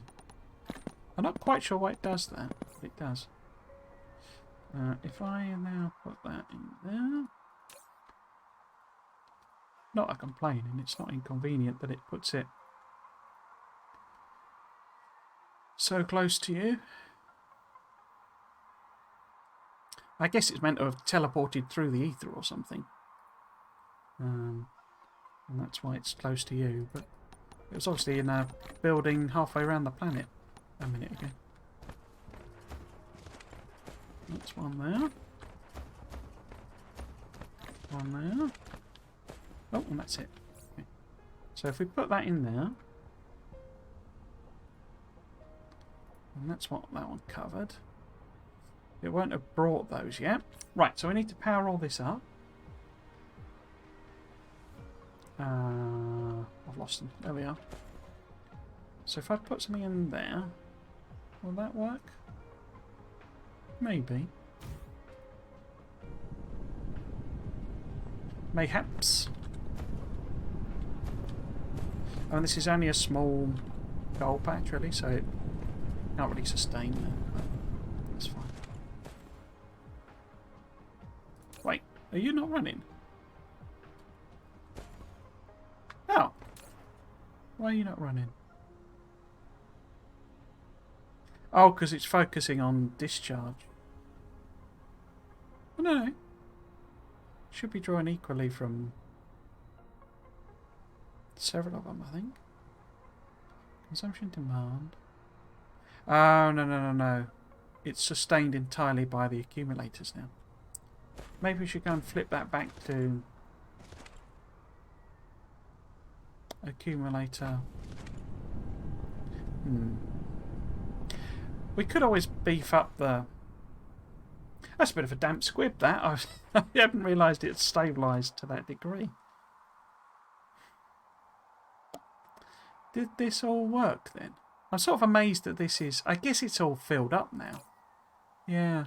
I'm not quite sure why it does that, but it does. If I now put that in there... Not a complaining, it's not inconvenient that it puts it so close to you. I guess it's meant to have teleported through the ether or something. And that's why it's close to you, but it was obviously in a building halfway around the planet a minute ago. That's one there. One there. Oh, and that's it. Okay. So if we put that in there, and that's what that one covered. It won't have brought those yet. Right, so we need to power all this up. I've lost them. There we are. So if I put something in there, will that work? Maybe. Mayhaps. And this is only a small gold patch, really, so it can't really sustain that. But that's fine. Wait, are you not running? Oh. Why are you not running? Oh, because it's focusing on discharge. Oh, no. Should be drawing equally from several of them, I think. Consumption demand. Oh, no. It's sustained entirely by the accumulators now. Maybe we should go and flip that back to accumulator. We could always beef up the... That's a bit of a damp squib, that. I haven't realised it's stabilised to that degree. Did this all work then? I'm sort of amazed that this is... I guess it's all filled up now. Yeah.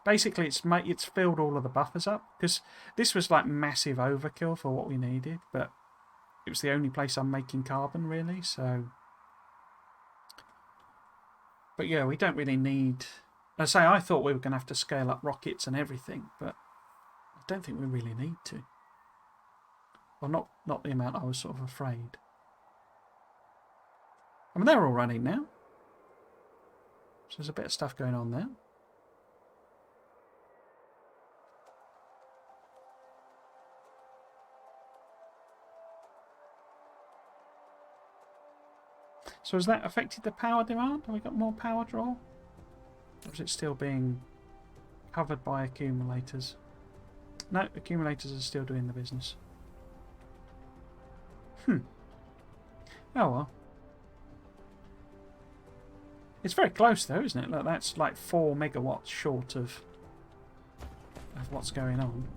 Basically, it's filled all of the buffers up. Because this was like massive overkill for what we needed. But it was the only place I'm making carbon, really. So... But yeah, we don't really need... I thought we were going to have to scale up rockets and everything. But I don't think we really need to. Well, not the amount I was sort of afraid. I mean, they're all running now. So there's a bit of stuff going on there. So has that affected the power demand? Have we got more power draw? Or is it still being covered by accumulators? No, accumulators are still doing the business. Oh well. It's very close though, isn't it? Look, that's like 4 megawatts short of what's going on.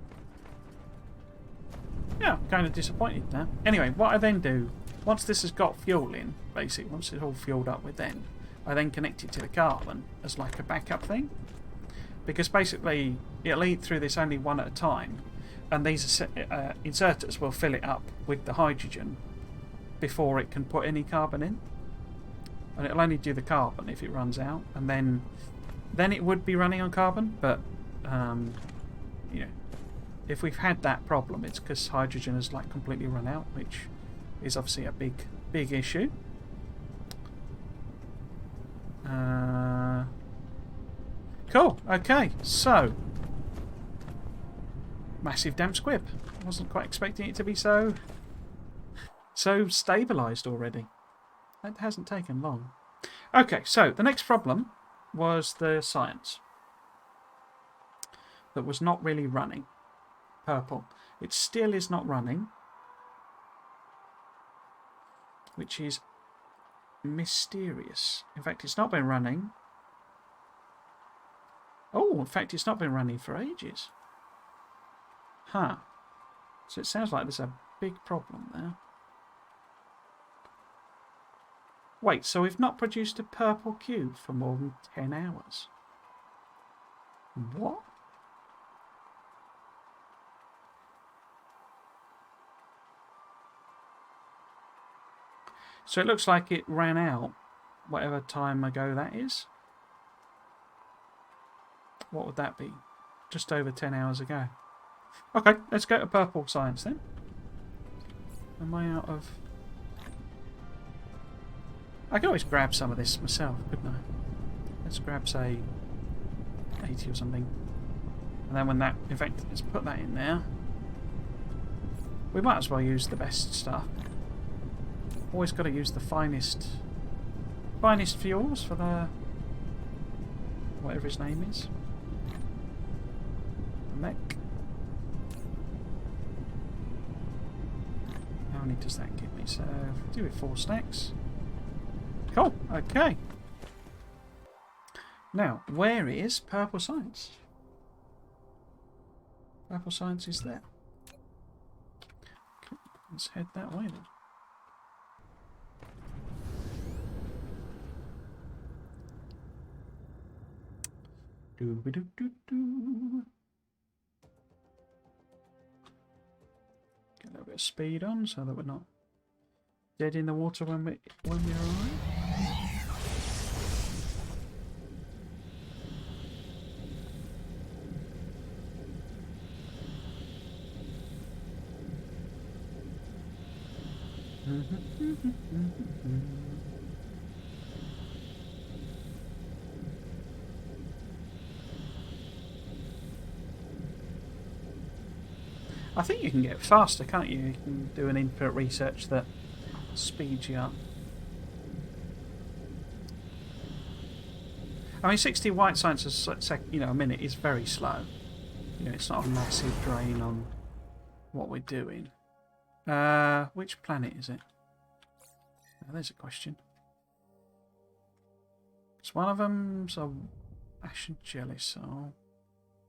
Yeah, I'm kind of disappointed now. Anyway, what I then do, once this has got fuel in, basically, once it's all fueled up with then, I then connect it to the carbon as like a backup thing. Because basically, it'll eat through this only one at a time, and these inserters will fill it up with the hydrogen before it can put any carbon in. And it'll only do the carbon if it runs out, and then it would be running on carbon, but you know, if we've had that problem, it's because hydrogen has like completely run out, which is obviously a big issue. Cool. Okay, so massive damp squib. I wasn't quite expecting it to be so stabilised already. That hasn't taken long. Okay, so the next problem was the science that was not really running. Purple. It still is not running. which is mysterious. In fact, it's not been running. Oh, in fact, it's not been running for ages. Huh. So it sounds like there's a big problem there. Wait, so we've not produced a purple cube for more than 10 hours? What? So it looks like it ran out whatever time ago that is. What would that be? Just over 10 hours ago. Okay, let's go to purple science then. Am I out of... I can always grab some of this myself, couldn't I? Let's grab, say, 80 or something. And then when that... In fact, let's put that in there. We might as well use the best stuff. Always got to use the finest fuels for the... whatever his name is. The mech. How many does that give me? So, do it 4 stacks. Cool, okay. Now, where is purple science? Purple science is there. Okay, let's head that way then. Doo-ba-doo-doo-doo. Get a little bit of speed on so that we're not dead in the water when we arrive. I think you can get faster, can't you? You can do an input research that speeds you up. I mean, 60 white science a minute is very slow. You know, it's not a massive drain on what we're doing. Which planet is it? Oh, there's a question. It's one of them's a Ashen Jellicole,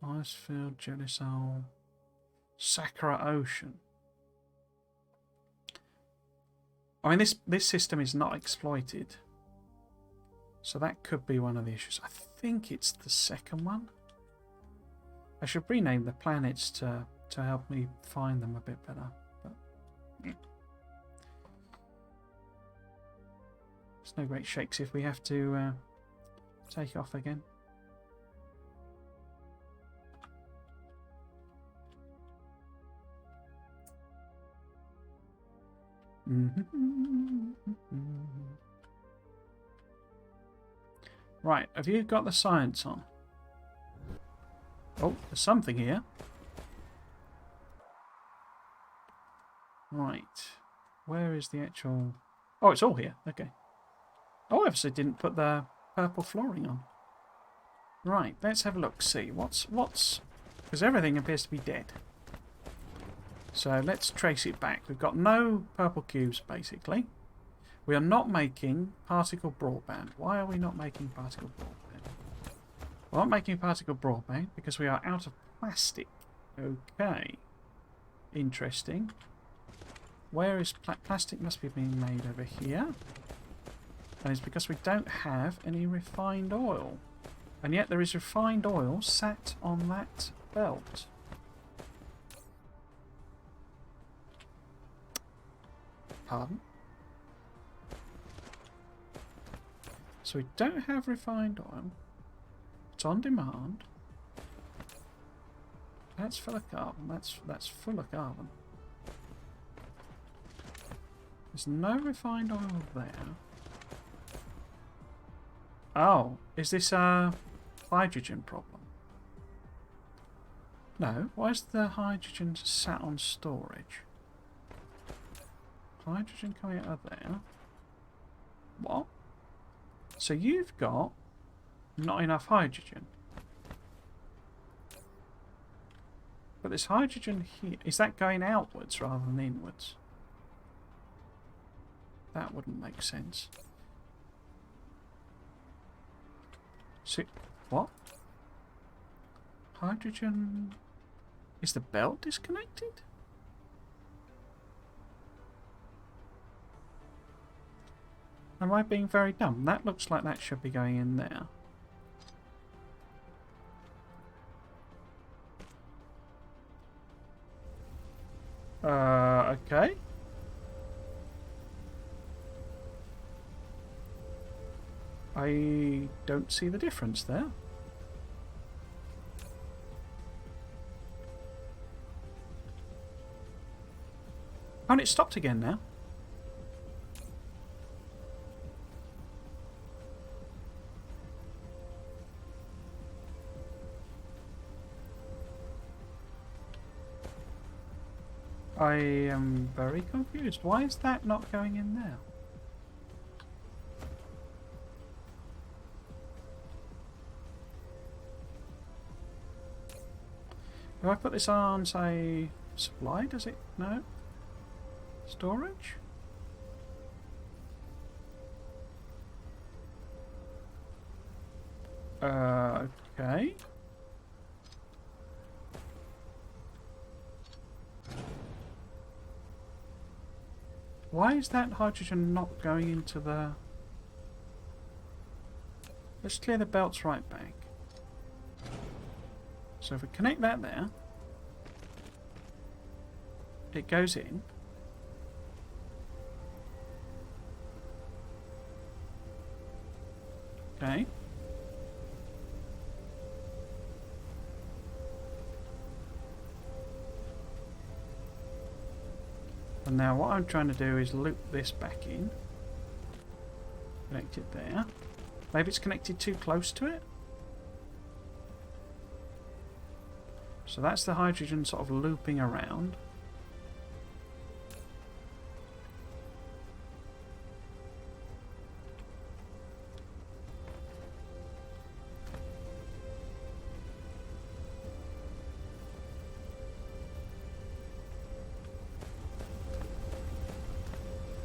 Icefield Jellicole, Sakura Ocean. I mean, this system is not exploited, so that could be one of the issues. I think it's the second one. I should rename the planets to help me find them a bit better. But it's no great shakes if we have to take off again. Right, have you got the science on? Oh, there's something here. Right, where is the actual... Oh, it's all here, okay. Oh, I obviously didn't put the purple flooring on. Right, let's have a look, see what's... Because everything appears to be dead. So let's trace it back. We've got no purple cubes, basically. We are not making particle broadband. Why are we not making particle broadband? We're not making particle broadband because we are out of plastic. Okay. Interesting. Where is plastic? Must be being made over here. And it's because we don't have any refined oil. And yet there is refined oil sat on that belt. Pardon? So we don't have refined oil. It's on demand. That's full of carbon. That's full of carbon. There's no refined oil there. Oh, is this a hydrogen problem? No. Why is the hydrogen sat on storage? Hydrogen coming out of there. What? So you've got not enough hydrogen. But this hydrogen here, is that going outwards rather than inwards? That wouldn't make sense. See, what? Hydrogen... Is the belt disconnected? Am I being very dumb? That looks like that should be going in there. Okay. I don't see the difference there. Oh, and it stopped again now. I am very confused. Why is that not going in there? If I put this on, say, supply, does it? No? Storage? Okay. Why is that hydrogen not going into the... Let's clear the belts right back. So if we connect that there, it goes in. Okay. And now what I'm trying to do is loop this back in. Connect it there. Maybe it's connected too close to it. So that's the hydrogen sort of looping around.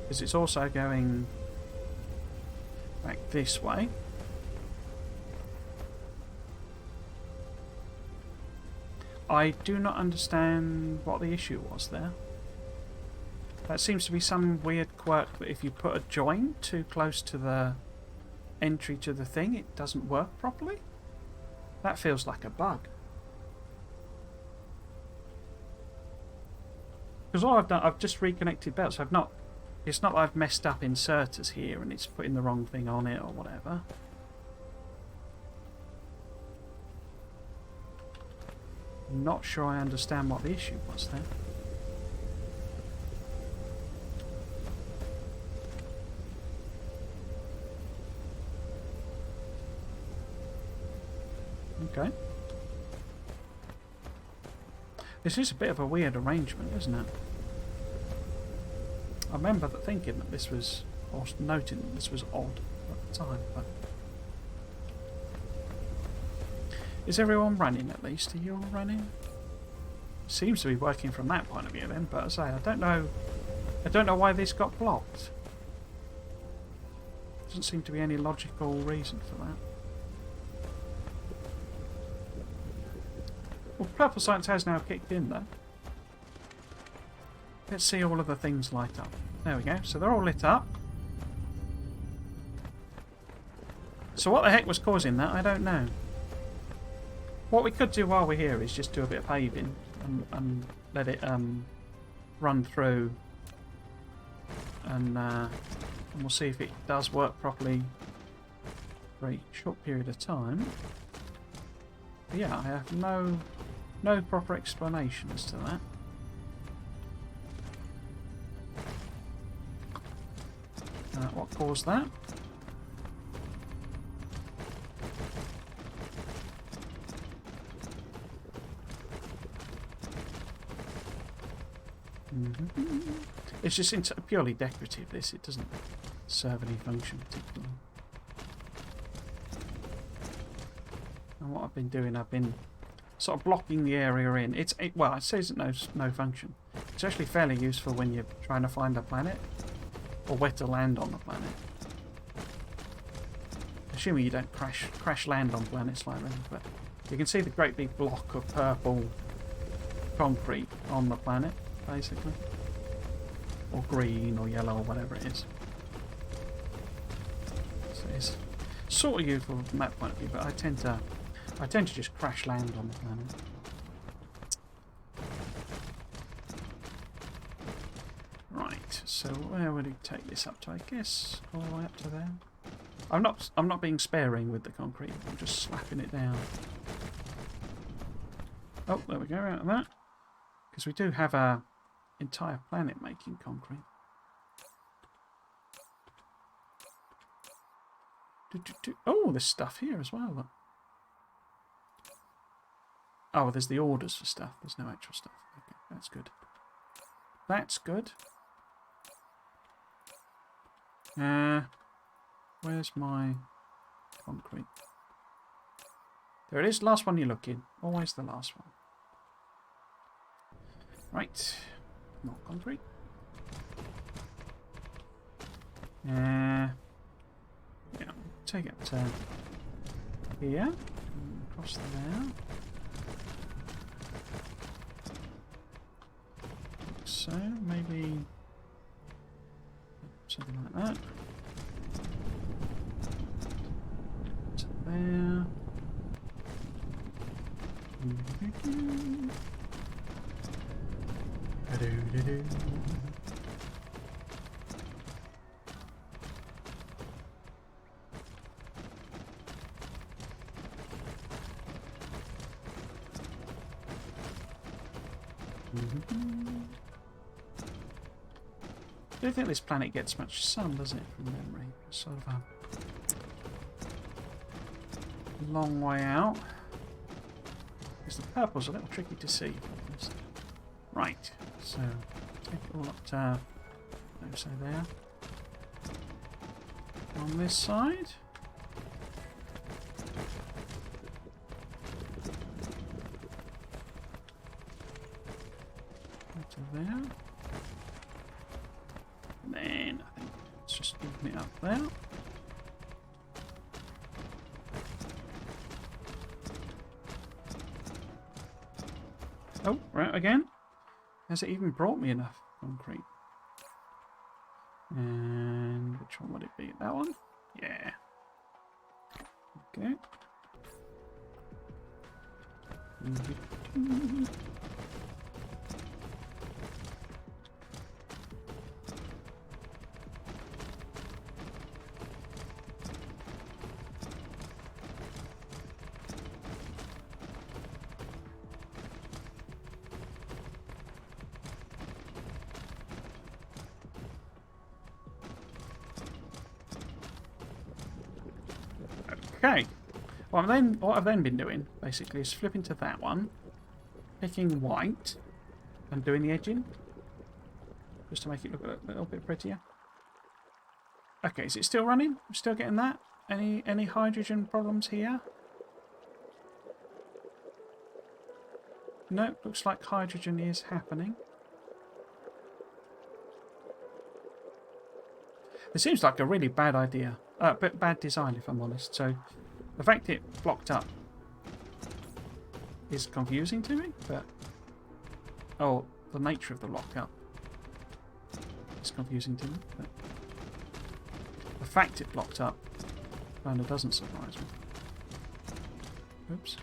Because it's also going back this way. I do not understand what the issue was there. That seems to be some weird quirk that if you put a join too close to the entry to the thing, it doesn't work properly. That feels like a bug. Because all I've done, I've just reconnected belts. I've not... It's not that I've messed up inserters here and it's putting the wrong thing on it or whatever. I'm not sure I understand what the issue was there. Okay. This is a bit of a weird arrangement, isn't it? I remember thinking that this was, or noting that this was odd at the time, but... Is everyone running at least? Are you all running? Seems to be working from that point of view then, but as I say, I don't know why this got blocked. Doesn't seem to be any logical reason for that. Well, Purple Science has now kicked in though. Let's see all of the things light up. There we go. So they're all lit up. So what the heck was causing that? I don't know. What we could do while we're here is just do a bit of paving and let it run through, and we'll see if it does work properly for a short period of time. But yeah, I have no proper explanation as to that. What caused that? It's just purely decorative, this. It doesn't serve any function particularly. And what I've been doing, I've been sort of blocking the area in. Well, it says it no function. It's actually fairly useful when you're trying to find a planet. or where to land on the planet. Assuming you don't crash land on planets like that, but you can see the great big block of purple concrete on the planet, basically. Or green or yellow or whatever it is. So it's sort of useful from that point of view, but I tend to just crash land on the planet. Right, so where would he take this up to? I guess all the way up to there. I'm not being sparing with the concrete. I'm just slapping it down. Oh, there we go, out of that. Because we do have a entire planet making concrete. Oh, there's stuff here as well. Look. Oh, there's the orders for stuff. There's no actual stuff. Okay, that's good. That's good. Where's my concrete? There it is. Last one you look in. Always the last one. Right. More concrete. Yeah, take it to here. Across there. So, maybe something like that. To there. I don't think this planet gets much sun, does it, from memory? It's sort of a long way out. Because the purple's a little tricky to see. Right, so take it all up to, so there. On this side. To there. And then I think it's just moving it up there. Oh, right again. Has it even brought me enough concrete? And which one would it be? That one? Yeah. Okay. Okay. Well, what I've then been doing, basically, is flipping to that one, picking white, and doing the edging, just to make it look a little bit prettier. Okay, is it still running? I'm still getting that? Any hydrogen problems here? No, looks like hydrogen is happening. It seems like a really bad idea. Bad design, if I'm honest. So, the fact it blocked up is confusing to me, but... Oh, the nature of the lockup is confusing to me, but... The fact it blocked up kind of doesn't surprise me. Oops.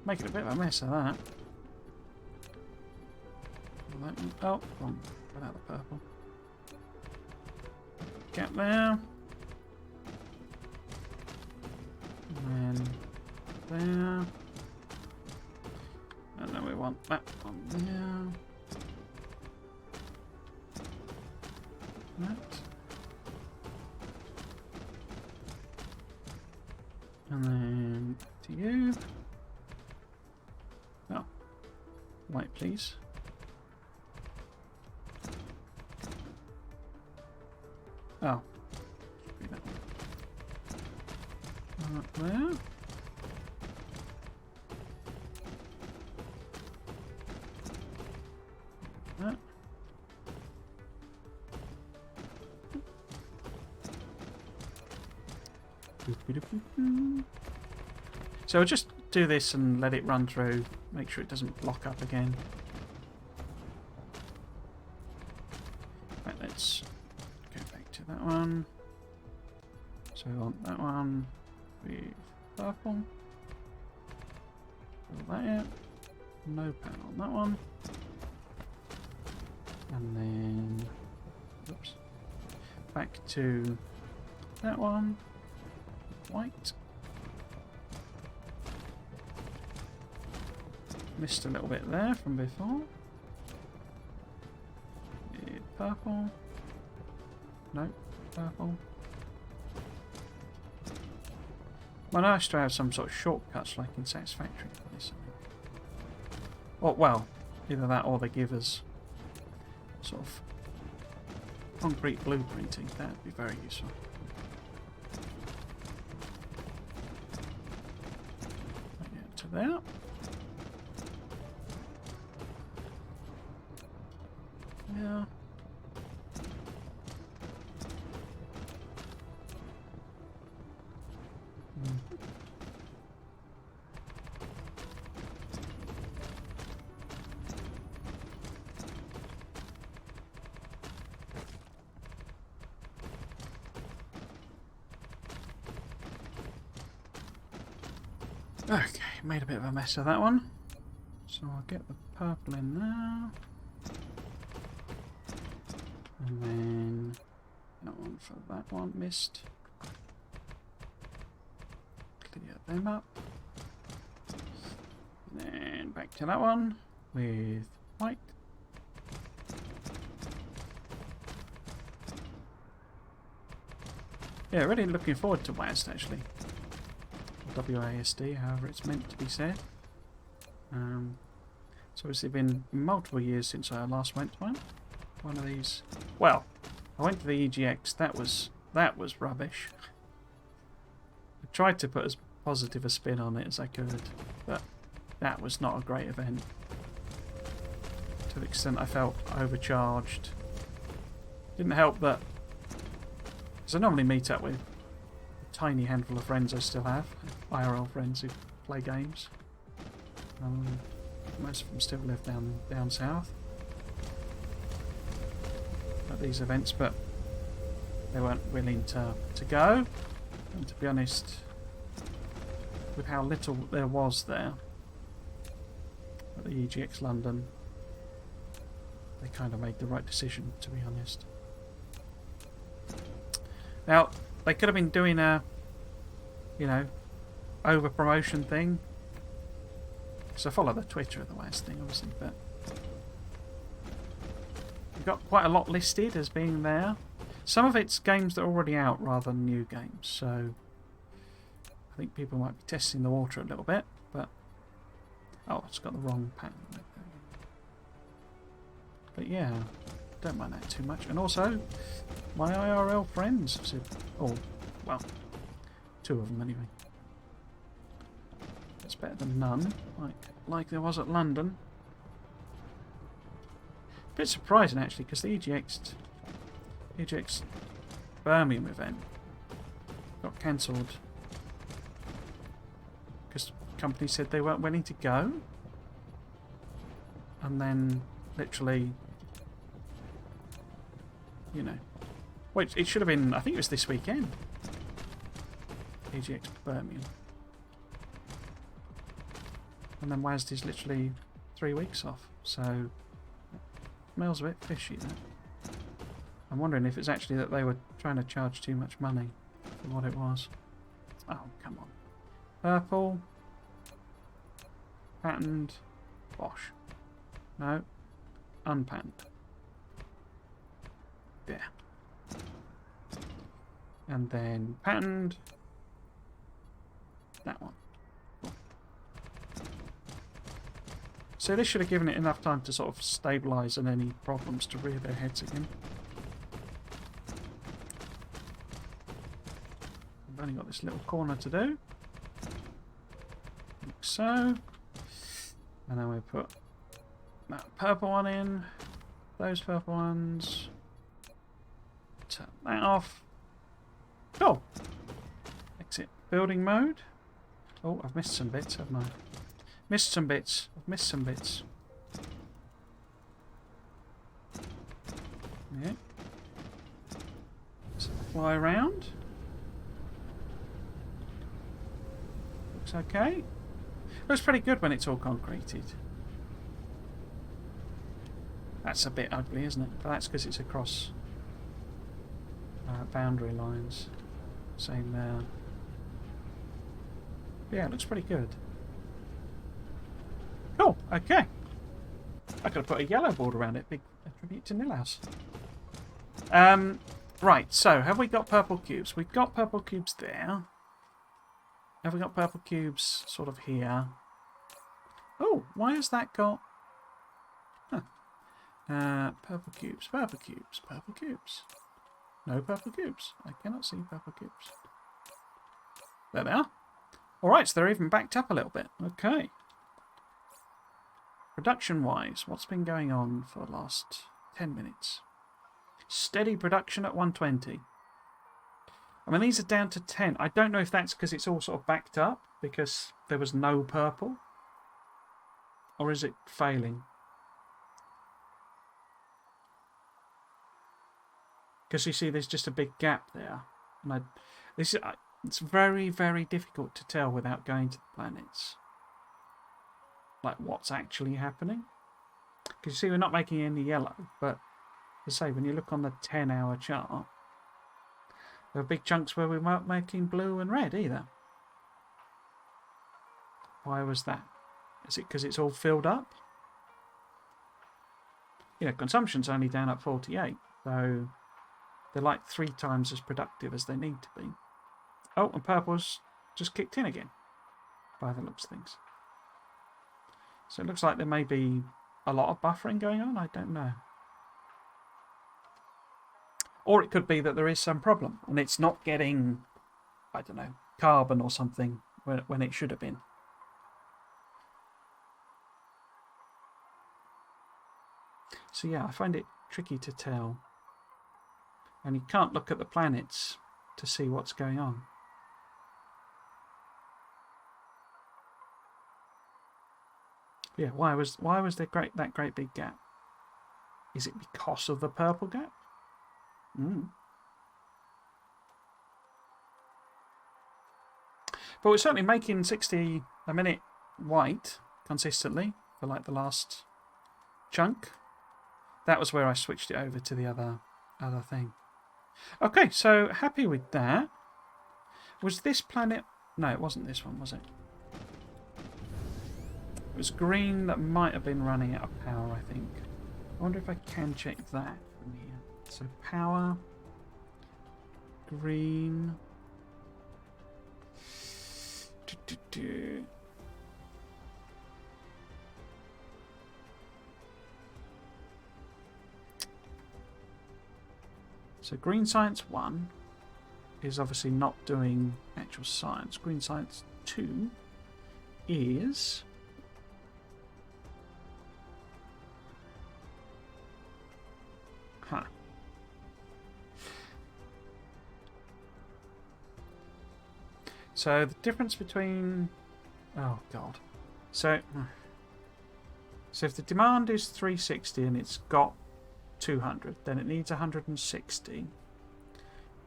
Making a bit of a mess of that. Oh, wrong. Got out the purple. Get there. And then there. And then we want that one there. That. And then to you. Oh. White, please. Oh. That one. Up there. That. So I'll just do this and let it run through, make sure it doesn't block up again. Right, let's go back to that one. So we want that one with purple. Fill that in. No pan on that one. And then, oops, back to that one. White. Missed a little bit there from before. Purple. No, purple. Well, nice to have some sort of shortcuts like in Satisfactory for this. Or, well, either that or they give us sort of concrete blueprinting. That would be very useful. Yeah, to there. Yeah. Okay, made a bit of a mess of that one. So I'll get the purple in there. And then that one for that one, missed. Clear them up. And then back to that one with white. Yeah, really looking forward to WASD actually. WASD, however it's meant to be said. It's obviously been multiple years since I last went to one of these. Well, I went to the EGX. That was rubbish. I tried to put as positive a spin on it as I could, but that was not a great event. To the extent I felt overcharged. Didn't help that, because I normally meet up with a tiny handful of friends I still have, IRL friends who play games. Most of them still live down south at these events, but they weren't willing to go. And to be honest, with how little there was there at the EGX London, they kind of made the right decision, to be honest. Now, they could have been doing a, over promotion thing. Because I follow the Twitter of the WASD thing, obviously, but we've got quite a lot listed as being there. Some of it's games that are already out rather than new games, so I think people might be testing the water a little bit, but oh, it's got the wrong pattern. But yeah, don't mind that too much. And also, my IRL friends said, oh, well, two of them anyway. It's better than none, like there was at London. A bit surprising actually, because the EGX Birmingham event got cancelled because the company said they weren't willing to go, and then literally, well, it should have been, I think it was this weekend, EGX Birmingham. And then WASD is literally 3 weeks off, so smells a bit fishy there. I'm wondering if it's actually that they were trying to charge too much money for what it was. Oh, come on. Purple. Patterned. Bosh. No. Unpatterned. There. And then patterned. That one. So this should have given it enough time to sort of stabilise and any problems to rear their heads again. I've only got this little corner to do. Like so. And then we put that purple one in. Those purple ones. Turn that off. Cool. Exit. Building mode. Oh, I've missed some bits, haven't I? Missed some bits. I've missed some bits. Yeah. So fly around. Looks okay. Looks pretty good when it's all concreted. That's a bit ugly, isn't it? But that's because it's across boundary lines. Same there. Yeah, it looks pretty good. Cool, okay. I could have put a yellow board around it. Big tribute to Nilhouse. Right, so have we got purple cubes? We've got purple cubes there. Have we got purple cubes sort of here? Oh, why has that got... Huh. Purple cubes, purple cubes, purple cubes. No purple cubes. I cannot see purple cubes. There they are. Alright, so they're even backed up a little bit. Okay. Production-wise, what's been going on for the last 10 minutes? Steady production at 120. I mean, these are down to 10. I don't know if that's because it's all sort of backed up because there was no purple. Or is it failing? Because you see there's just a big gap there. And it's very, very difficult to tell without going to the planets. Like what's actually happening. Because you see we're not making any yellow. But as I say, when you look on the 10-hour chart, there are big chunks where we weren't making blue and red either. Why was that? Is it because it's all filled up? You know, consumption's only down at 48. So they're like 3 times as productive as they need to be. Oh, and purple's just kicked in again, by the looks of things. So it looks like there may be a lot of buffering going on. I don't know. Or it could be that there is some problem and it's not getting, I don't know, carbon or something when it should have been. So yeah, I find it tricky to tell. And you can't look at the planets to see what's going on. Yeah, why was there that great big gap? Is it because of the purple gap? But we're certainly making 60 a minute white consistently for like the last chunk. That was where I switched it over to the other thing. Okay, so happy with that. Was this planet... No, it wasn't this one, was it? It was green that might have been running out of power, I think. I wonder if I can check that from here. So power, green. So green science 1 is obviously not doing actual science. Green science 2 is... Huh. So the difference between... Oh, God. So if the demand is 360 and it's got 200, then it needs 160.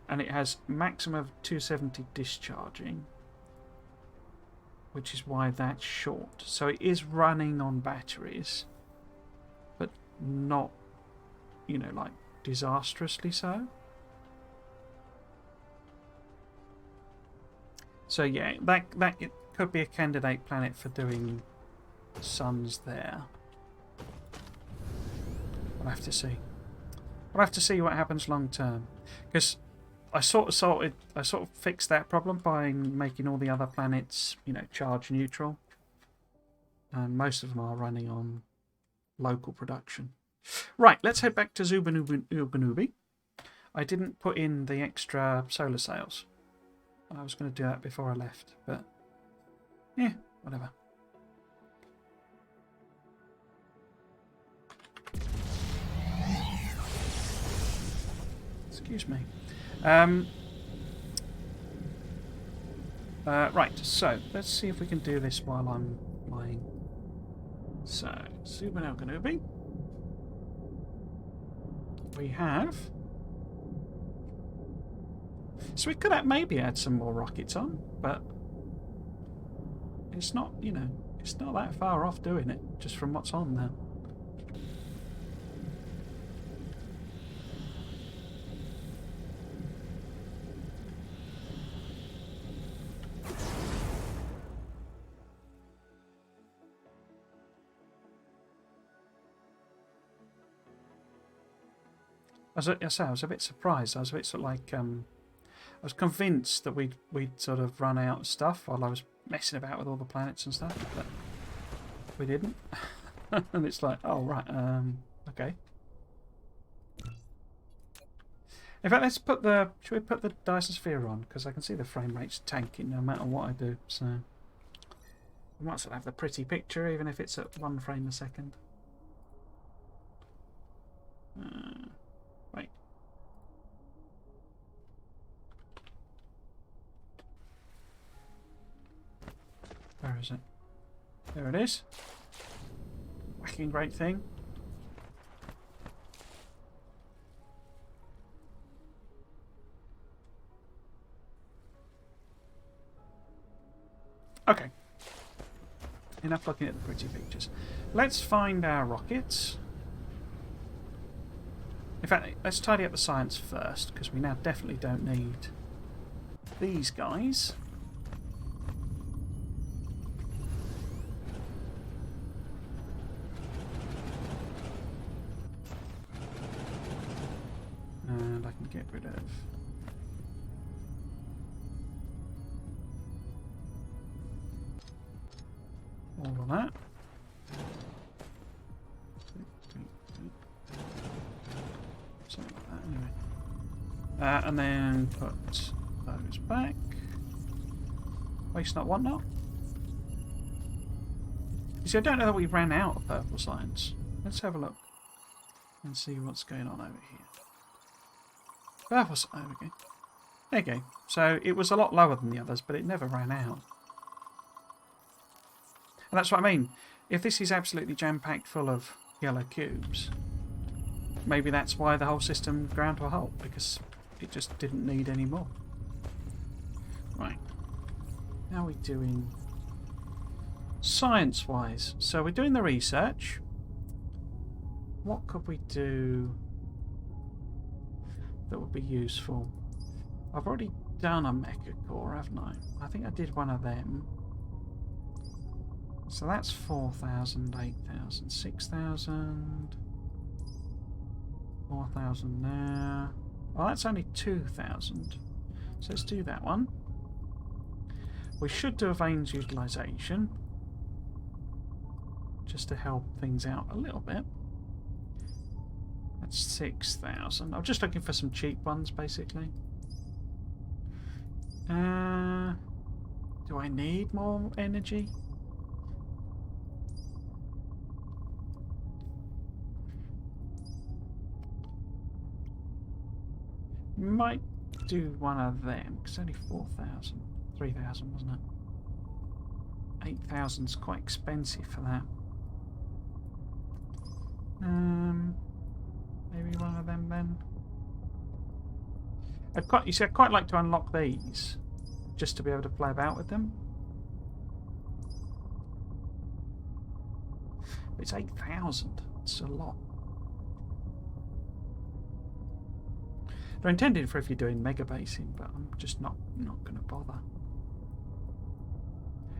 And it has maximum of 270 discharging, which is why that's short. So it is running on batteries, but not, you know, like disastrously so. So yeah, that it could be a candidate planet for doing suns there. We'll have to see. We'll have to see what happens long term, because I sort of fixed that problem by making all the other planets, you know, charge neutral, and most of them are running on local production. Right, let's head back to Zubanubi. I didn't put in the extra solar sails. I was going to do that before I left, but yeah, whatever. Excuse me. Right, so let's see if we can do this while I'm flying. So, Super now Kenobi. We have. So we could have maybe add some more rockets on, but it's not, you know, it's not that far off doing it, just from what's on there. I was a bit surprised. I was a bit sort of like, I was convinced that we'd sort of run out of stuff while I was messing about with all the planets and stuff, but we didn't. And it's like, oh right, okay. In fact, let's put the. Should we put the Dyson Sphere on? Because I can see the frame rate's tanking no matter what I do. So we might as well have the pretty picture, even if it's at 1 frame a second. Right. Where is it? There it is. Whacking great thing. Okay. Enough looking at the pretty pictures. Let's find our rockets. In fact, let's tidy up the science first, because we now definitely don't need these guys. And I can get rid of all of that. Something like that, anyway. And then put those back. Waste not, want not. You see, I don't know that we ran out of purple science. Let's have a look and see what's going on over here. Purple science, there we go. There you go. So it was a lot lower than the others, but it never ran out. And that's what I mean. If this is absolutely jam-packed full of yellow cubes, maybe that's why the whole system ground to a halt, because it just didn't need any more. Right. How are we doing science-wise? So we're doing the research. What could we do that would be useful? I've already done a mecha core, haven't I? I think I did one of them. So that's 4,000, 8,000, 6,000, 4,000 there. Oh, that's only 2,000. So let's do that one. We should do a vanes utilisation, just to help things out a little bit. That's 6,000. I'm just looking for some cheap ones, basically. Do I need more energy? Might do one of them, because only 4,000. 3,000, wasn't it? 8,000's quite expensive for that. Maybe one of them then. You see, I'd quite like to unlock these, just to be able to play about with them. It's 8,000. It's a lot. They're intended for if you're doing mega basing, but I'm just not going to bother.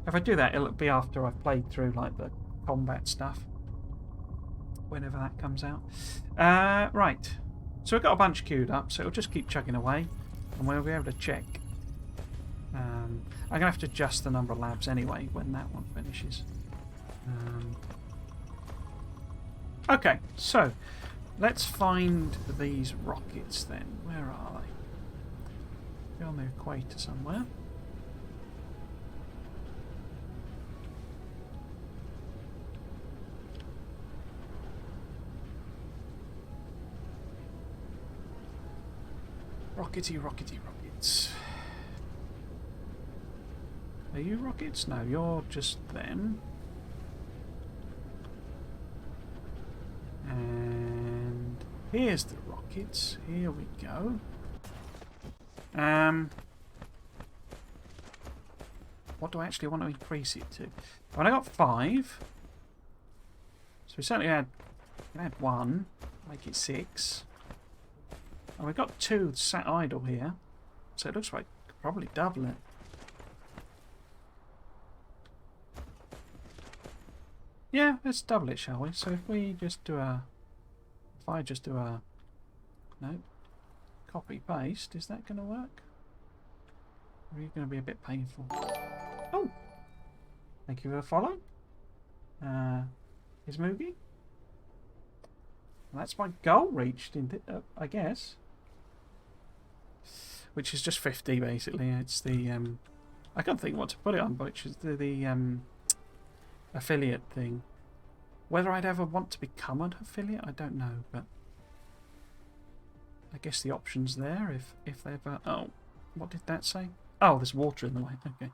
If I do that, it'll be after I've played through like the combat stuff, whenever that comes out. Right, so we've got a bunch queued up, so it'll just keep chugging away, and we'll be able to check. I'm going to have to adjust the number of labs anyway when that one finishes. Okay, so let's find these rockets then. Where are they? They're on the equator somewhere. Rockety, rockety, rockets. you rockets? No, you're just them. And here's the rockets. Here we go. What do I actually want to increase it to? Well, I got 5. So we certainly had 1. Make it 6. And we've got 2 sat idle here. So it looks like we could probably double it. Yeah, let's double it, shall we? So if we just do a... If I just do a... No. Copy paste, is that going to work? Or are you going to be a bit painful? Oh! Thank you for the follow. Is Moogie? Well, that's my goal reached, I guess. Which is just 50, basically. It's the... I can't think what to put it on, but which is the affiliate thing. Whether I'd ever want to become an affiliate, I don't know, but... I guess the option's there if they ever... Oh, what did that say? Oh, there's water in the way. Okay.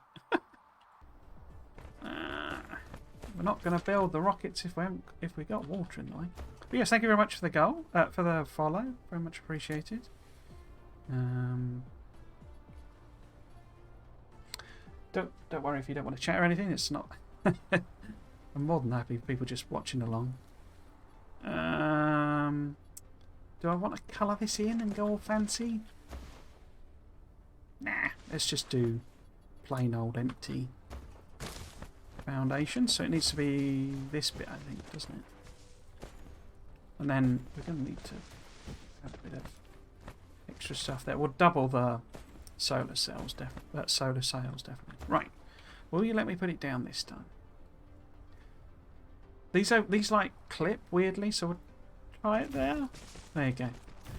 We're not going to build the rockets if we got water in the way. But yes, thank you very much for the goal, for the follow. Very much appreciated. Don't worry if you don't want to chat or anything. It's not. I'm more than happy for people just watching along. Do I want to colour this in and go all fancy? Nah, let's just do plain old empty foundation. So it needs to be this bit, I think, doesn't it? And then we're going to need to have a bit of extra stuff there. We'll double the solar cells, solar sails, definitely. Right. Will you let me put it down this time? These like clip weirdly, so we'll try it there. There you go.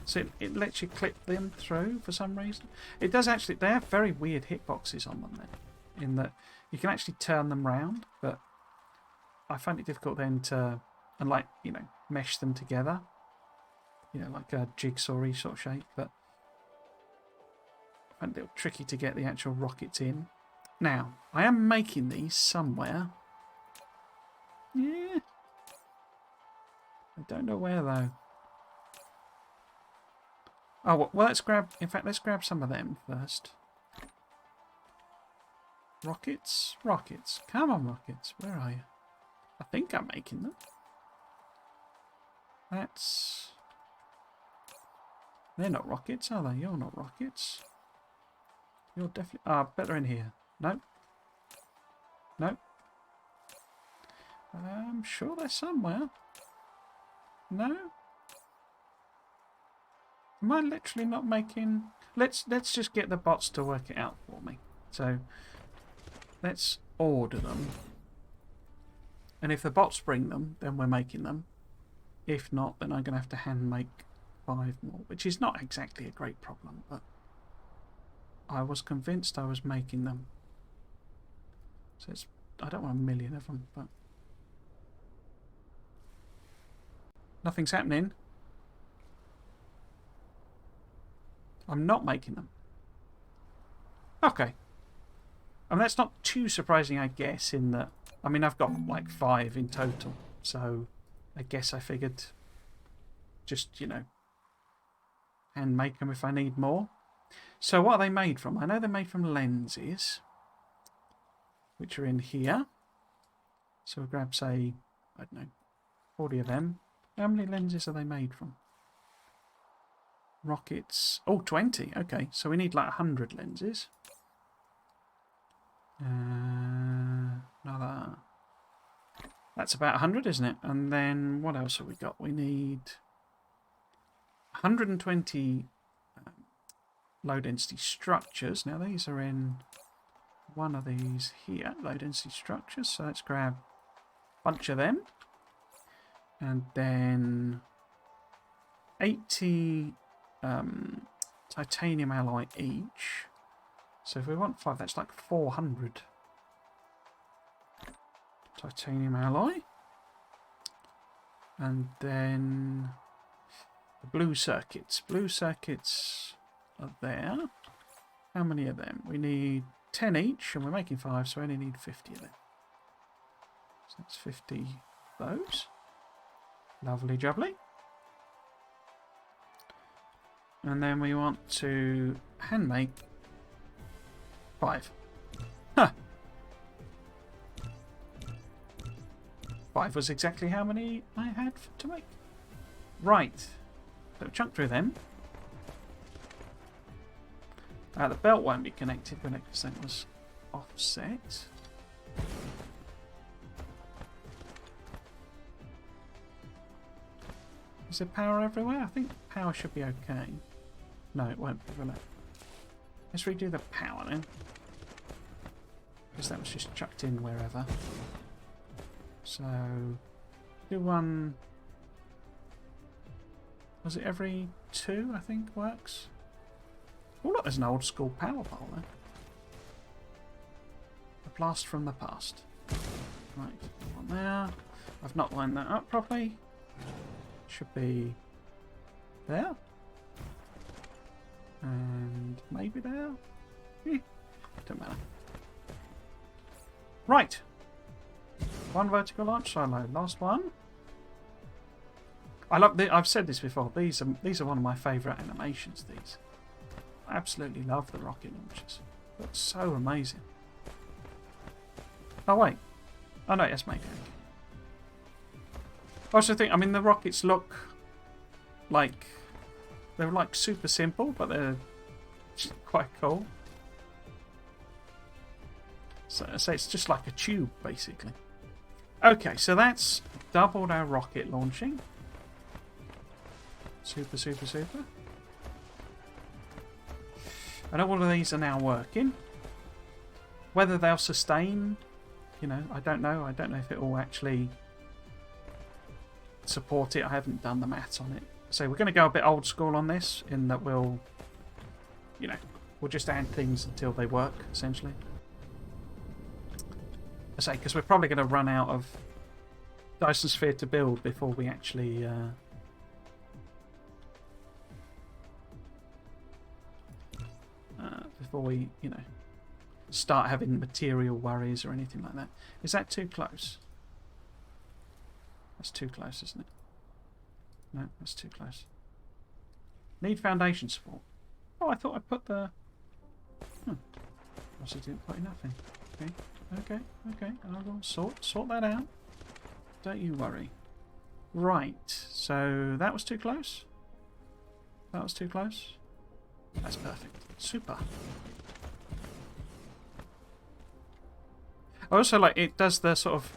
So it lets you clip them through for some reason. It does actually. They have very weird hitboxes on them then, in that you can actually turn them round, but I find it difficult then to, and like, you know, mesh them together. You know, like a jigsaw-y sort of shape, but I find it a little tricky to get the actual rockets in. Now, I am making these somewhere. Yeah. I don't know where though. Oh, well, let's grab... In fact, let's grab some of them first. Rockets? Rockets. Come on, rockets. Where are you? I think I'm making them. That's... They're not rockets, are they? You're not rockets. You're definitely... Ah, better in here. No. No. I'm sure they're somewhere. No? Am I literally not making... Let's just get the bots to work it out for me. So, let's order them. And if the bots bring them, then we're making them. If not, then I'm going to have to hand make 5 more, which is not exactly a great problem, but I was convinced I was making them. So it's... I don't want a million of them, but... Nothing's happening. I'm not making them. Okay. And that's not too surprising, I guess, in that... I mean, I've got like 5 in total. So I guess I figured just, you know, and make them if I need more. So what are they made from? I know they're made from lenses, which are in here. So we'll grab, say, I don't know, 40 of them. How many lenses are they made from? Rockets. Oh, 20. Okay, so we need like 100 lenses. Another. That's about 100, isn't it? And then what else have we got? We need 120 low density structures. Now these are in one of these here, low density structures. So let's grab a bunch of them. And then 80 titanium alloy each. So if we want 5, that's like 400 titanium alloy. And then the blue circuits. Blue circuits are there. How many of them? We need 10 each, and we're making 5, so we only need 50 of them. So that's 50 those. Lovely jubbly. And then we want to hand make 5. Huh. 5 was exactly how many I had to make. Right. So chunk through them. The belt won't be connected when it was offset. Is there power everywhere? I think power should be okay. No, it won't be, will it? Let's redo the power then. Because that was just chucked in wherever. So, do one... Was it every 2, I think, works? Oh look, there's an old school power pole there. A blast from the past. Right, one there. I've not lined that up properly. Should be there. And maybe there. Don't matter. Right. One vertical launch silo. Last one. I love. I've said this before. These are one of my favourite animations. These. I absolutely love the rocket launches. Looks so amazing. Oh wait. Oh no, yes, maybe. I also think. I mean, the rockets look like they're like super simple, but they're quite cool. So it's just like a tube, basically. Okay, so that's doubled our rocket launching. Super, super, super. And all of these are now working. Whether they'll sustain, you know, I don't know. I don't know if it will actually support it. I haven't done the maths on it. So we're going to go a bit old school on this, in that we'll, you know, we'll just add things until they work, essentially. I say, because we're probably going to run out of Dyson Sphere to build before we actually you know, start having material worries or anything like that. Is that too close? That's too close, isn't it? No, that's too close. Need foundation support. Oh, I thought I put the... Also didn't put enough in. Okay. I will sort that out. Don't you worry. Right, so that was too close. That was too close. That's perfect. Super. I also like it does the sort of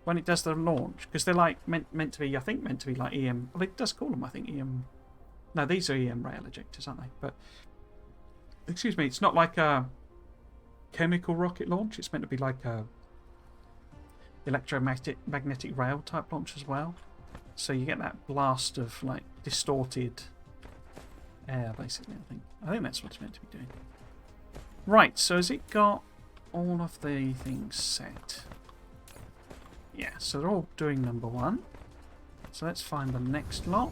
when it does the launch, because they're like meant to be, I think meant to be like EM. Well, it does call them, I think, EM. No, these are EM rail ejectors, aren't they? But excuse me, it's not like a chemical rocket launch. It's meant to be like a electromagnetic rail type launch as well. So you get that blast of like distorted air, basically. I think that's what it's meant to be doing. Right. So has it got all of the things set? Yeah. So they're all doing number 1. So let's find the next lot.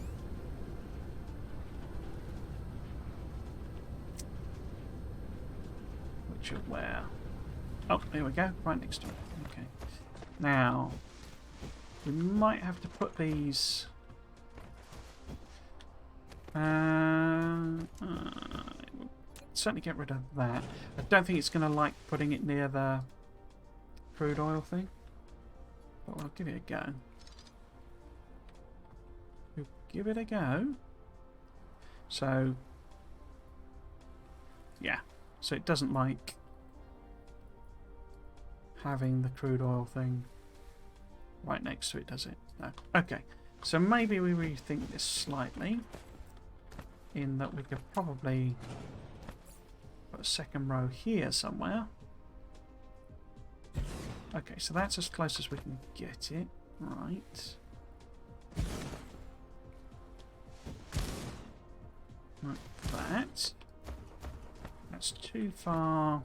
Which are where? Oh, here we go. Right next to it. Okay. Now, we might have to put these... certainly get rid of that. I don't think it's going to like putting it near the crude oil thing. But we'll give it a go. We'll give it a go. So, yeah. So it doesn't like having the crude oil thing right next to it, does it? No. Okay. So maybe we rethink this slightly, in that we could probably put a second row here somewhere. Okay, so that's as close as we can get it. Right. Like that. That's too far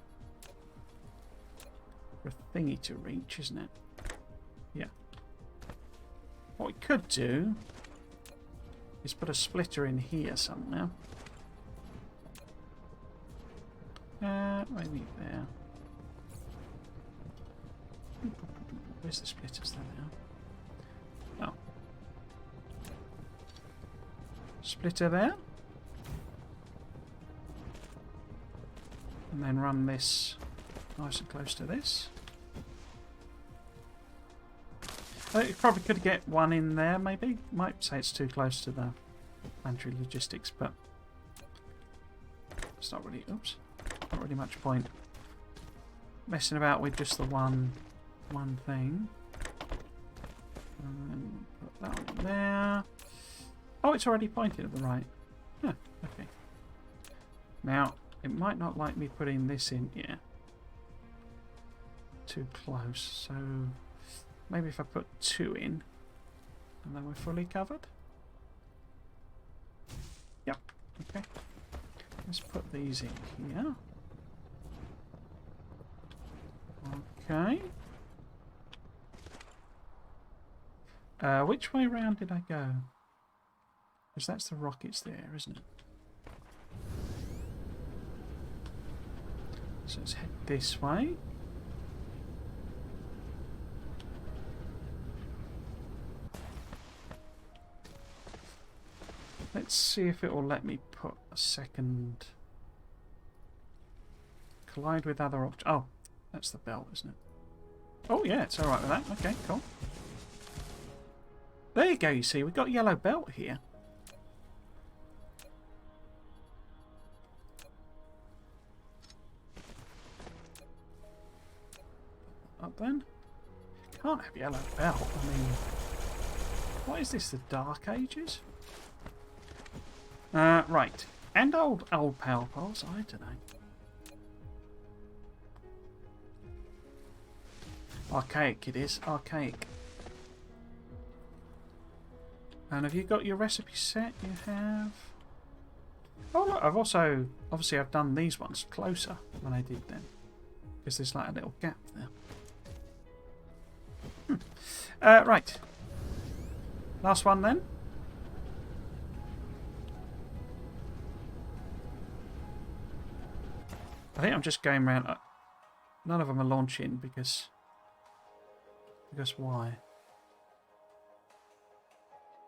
for a thingy to reach, isn't it? Yeah. What we could do is put a splitter in here somewhere. Maybe there. Where's the splitters then now? Oh. Splitter there. And then run this nice and close to this. You probably could get one in there, maybe. Might say it's too close to the planetary logistics, but it's not really. Oops, not really much point messing about with just the one thing. And then put that one in there. Oh, it's already pointed at the right. Huh, okay. Now it might not like me putting this in here. Too close, so. Maybe if I put 2 in, and then we're fully covered. Yep, okay. Let's put these in here. Okay. Which way round did I go? Because that's the rockets there, isn't it? So let's head this way. Let's see if it will let me put a second. Collide with other objects. Oh, that's the belt, isn't it? Oh, yeah, it's alright with that. Okay, cool. There you go, you see, we've got a yellow belt here. Up then. Can't have yellow belt. I mean, what is this, the Dark Ages? Right. And old power poles, I don't know. Archaic it is, archaic. And have you got your recipe set? You have. Oh look, I've also, obviously I've done these ones closer than I did them. Because there's like a little gap there. Right. Last one then. I think I'm just going around. None of them are launching because why?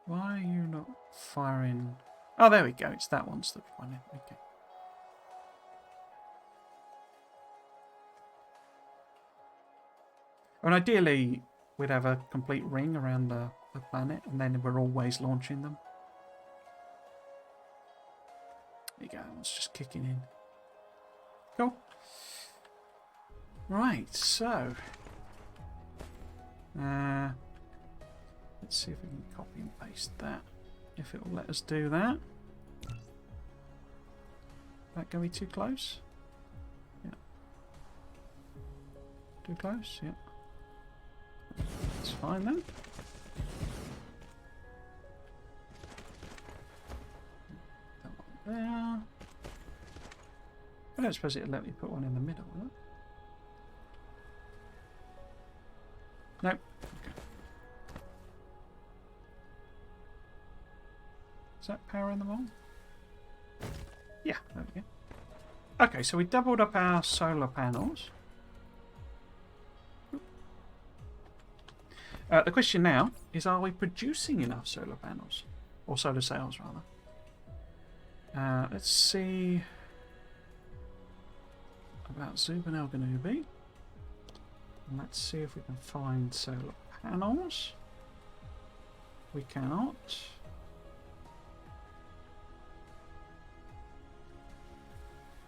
Why are you not firing? Oh, there we go. It's that one's the one. Okay. And ideally, we'd have a complete ring around the planet, and then we're always launching them. There you go. It's just kicking in. Cool. Right, so let's see if we can copy and paste that. If it will let us do that. That going to be too close? Yeah. Too close? Yeah. That's fine then. That one there. I don't suppose it'll let me put one in the middle, will it? Nope. Okay. Is that powering them on? Yeah, there we go. Okay, so we doubled up our solar panels. The question now is, are we producing enough solar panels? Or solar cells, rather. Let's see about Zubanel Ganubi. And let's see if we can find solar panels. We cannot.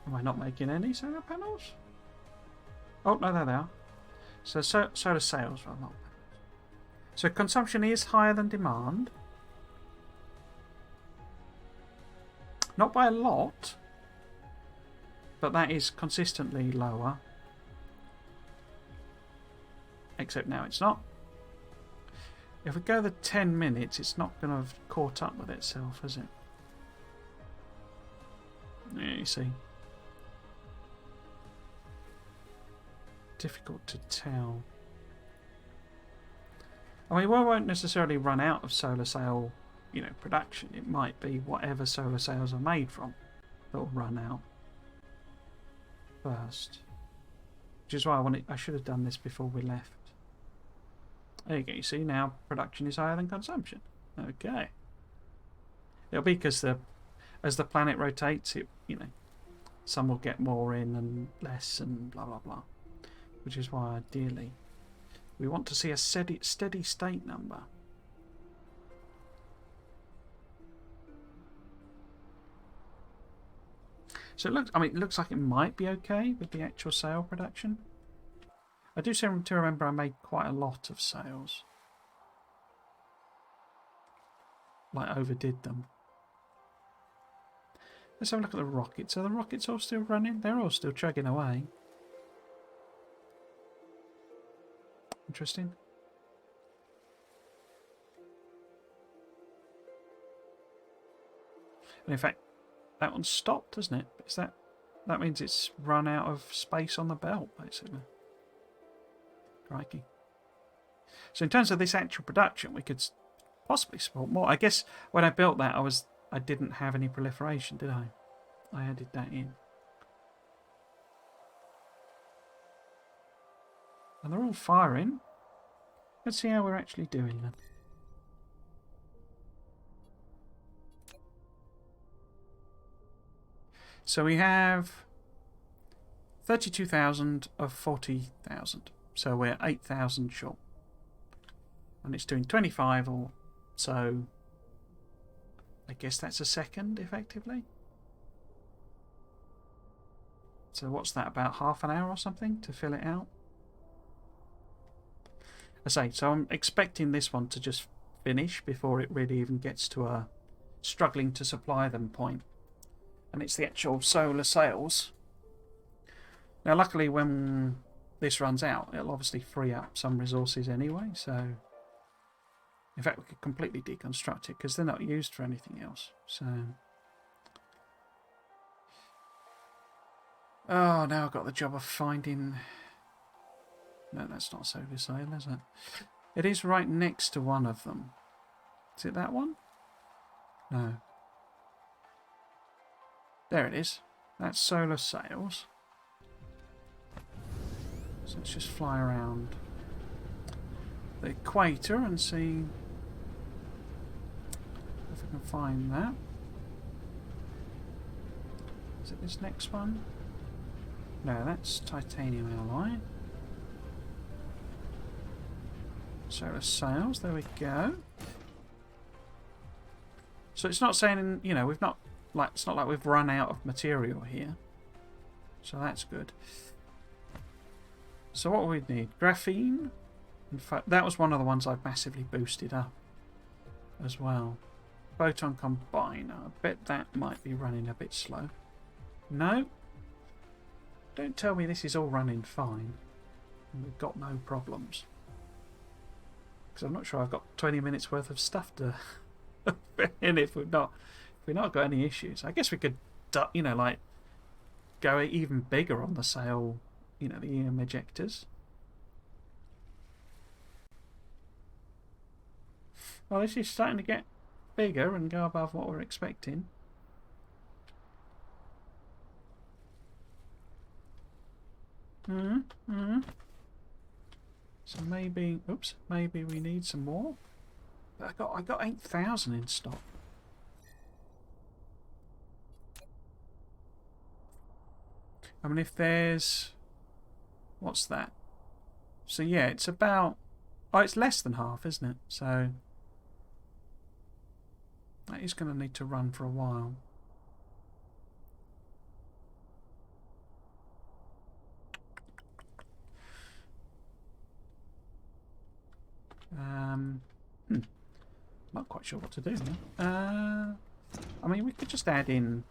Am I not making any solar panels? Oh, no, there they are. So solar cells, rather, not panels. So consumption is higher than demand. Not by a lot, but that is consistently lower. Except now it's not. If we go the 10 minutes, it's not going to have caught up with itself, is it? Yeah, you see. Difficult to tell. I mean, we won't necessarily run out of solar cell, production. It might be whatever solar cells are made from that will run out first. Which is why I should have done this before we left. There you go. You see now production is higher than consumption. Okay. It'll be because as the planet rotates, some will get more in and less and blah blah blah. Which is why ideally we want to see a steady state number. So it looks like it might be okay with the actual sale production. I do seem to remember I made quite a lot of sales. Like overdid them. Let's have a look at the rockets. Are the rockets all still running? They're all still chugging away. Interesting. And in fact, that one's stopped, doesn't it? That means it's run out of space on the belt, basically. Crikey. So in terms of this actual production, we could possibly support more. I guess when I built that, I didn't have any proliferation, did I? I added that in. And they're all firing. Let's see how we're actually doing then. So we have 32,000 of 40,000. So we're 8,000 short. And it's doing 25 or so. I guess that's a second, effectively. So what's that, about half an hour or something to fill it out? I say, so I'm expecting this one to just finish before it really even gets to a struggling to supply them point. And it's the actual solar sails. Now luckily when this runs out, it'll obviously free up some resources anyway, so in fact we could completely deconstruct it because they're not used for anything else. So oh, now I've got the job of finding... No, that's not solar sail, is it? It is right next to one of them. Is it that one? No. There it is. That's solar sails. So let's just fly around the equator and see if I can find that. Is it this next one? No, that's titanium alloy. Solar sails, there we go. So it's not saying, we've not it's not like we've run out of material here. So that's good. So what we need? Graphene. In fact, that was one of the ones I've massively boosted up as well. Photon combiner. I bet that might be running a bit slow. No. Don't tell me this is all running fine. And we've got no problems. Because I'm not sure I've got 20 minutes worth of stuff to fit in if we've not got any issues. I guess we could, go even bigger on the sail, the EM ejectors. Well, this is starting to get bigger and go above what we're expecting. So maybe, maybe we need some more. But I got 8,000 in stock. I mean, if there's, what's that? So yeah, it's about, it's less than half, isn't it? So that is going to need to run for a while. Not quite sure what to do now. I mean, we could just add in,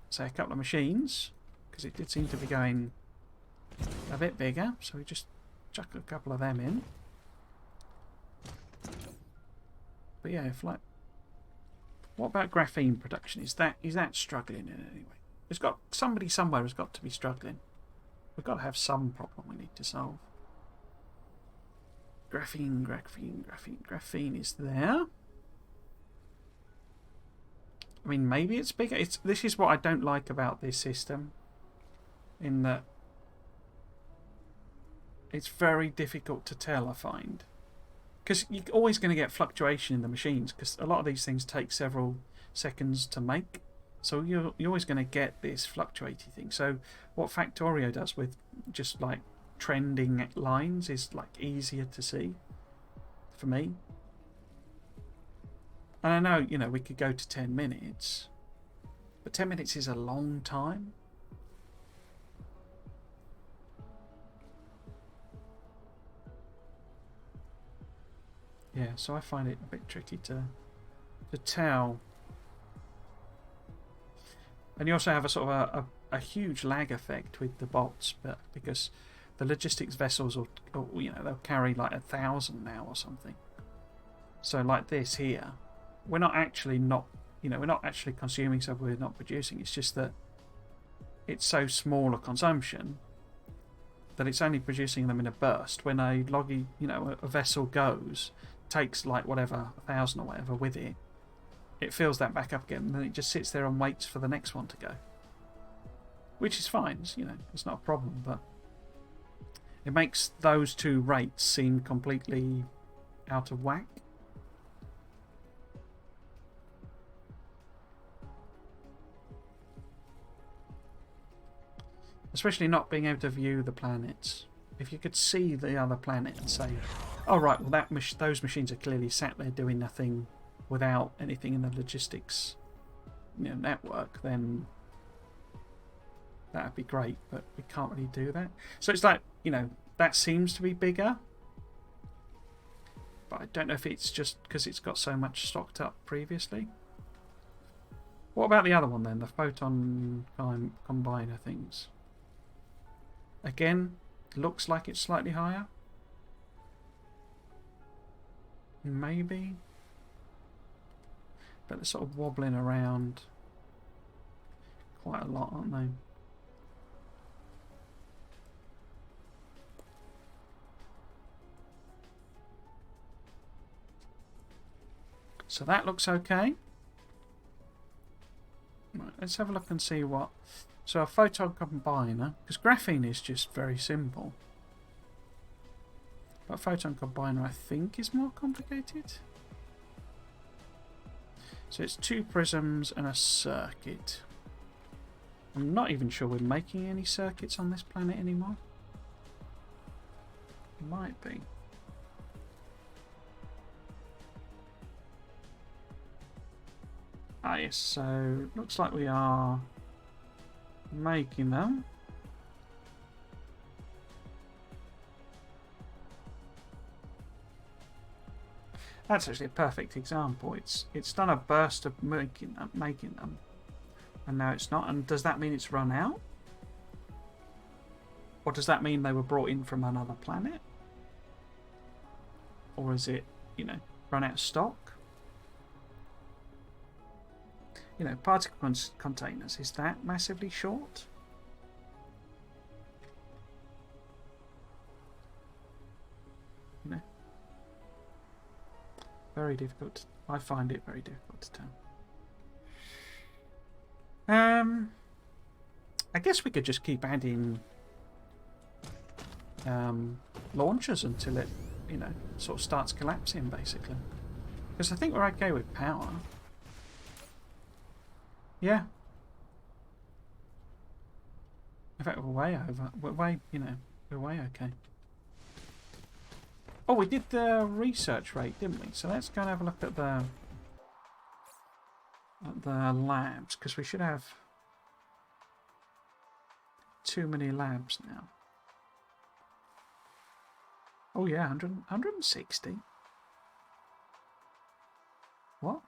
say, a couple of machines, because it did seem to be going a bit bigger, so we just chuck a couple of them in. But yeah, what about graphene production? Is that struggling in any way? There's got somebody somewhere has got to be struggling. We've got to have some problem we need to solve. Graphene is there. I mean, maybe it's bigger. This is what I don't like about this system, in that it's very difficult to tell, I find. because you're always going to get fluctuation in the machines, because a lot of these things take several seconds to make. So you're always going to get this fluctuating thing. So what Factorio does with just like trending lines is like easier to see for me. And I know, you know, we could go to 10 minutes, but 10 minutes is a long time. Yeah, so I find it a bit tricky to tell. And you also have a sort of a huge lag effect with the bots, but because the logistics vessels will, you know, they'll carry like 1,000 now or something. So like this here, we're not actually we're not actually consuming, so we're not producing. It's just that it's so small a consumption that it's only producing them in a burst. When a a vessel goes, takes like whatever 1,000 or whatever with it, it fills that back up again, and then it just sits there and waits for the next one to go, which is fine. You know, it's not a problem, but it makes those two rates seem completely out of whack. Especially not being able to view the planets. If you could see the other planet and say, oh right, well those machines are clearly sat there doing nothing without anything in the logistics network, then that would be great, but we can't really do that. So it's like, that seems to be bigger, but I don't know if it's just because it's got so much stocked up previously. What about the other one then, the photon combiner things? Again, looks like it's slightly higher. Maybe. But they're sort of wobbling around quite a lot, aren't they? So that looks okay. Right, let's have a look and see what... So a photon combiner, because graphene is just very simple. But photon combiner I think is more complicated. So it's 2 prisms and a circuit. I'm not even sure we're making any circuits on this planet anymore. Might be. Ah yes, so looks like we are making them. That's actually a perfect example. It's done a burst of making them, and now it's not. And does that mean it's run out? Or does that mean they were brought in from another planet? Or is it, run out of stock? Particle containers, is that massively short? Very difficult. I find it very difficult to tell. I guess we could just keep adding launchers until it, sort of starts collapsing, basically. Because I think we're okay with power. Yeah. In fact, we're way over. We're way okay. Oh, we did the research rate, didn't we? So let's go and have a look at the labs, because we should have too many labs now. Oh yeah, 160. What?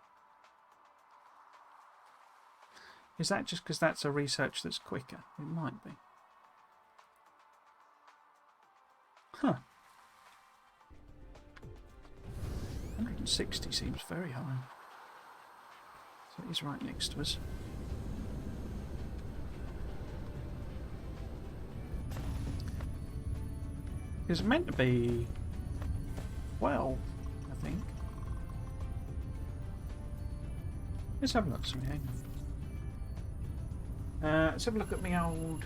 Is that just because that's a research that's quicker? It might be. Huh. 160 seems very high. So he's right next to us. It's meant to be 12, I think. Let's have a look. Sorry, hang on. Let's have a look at my old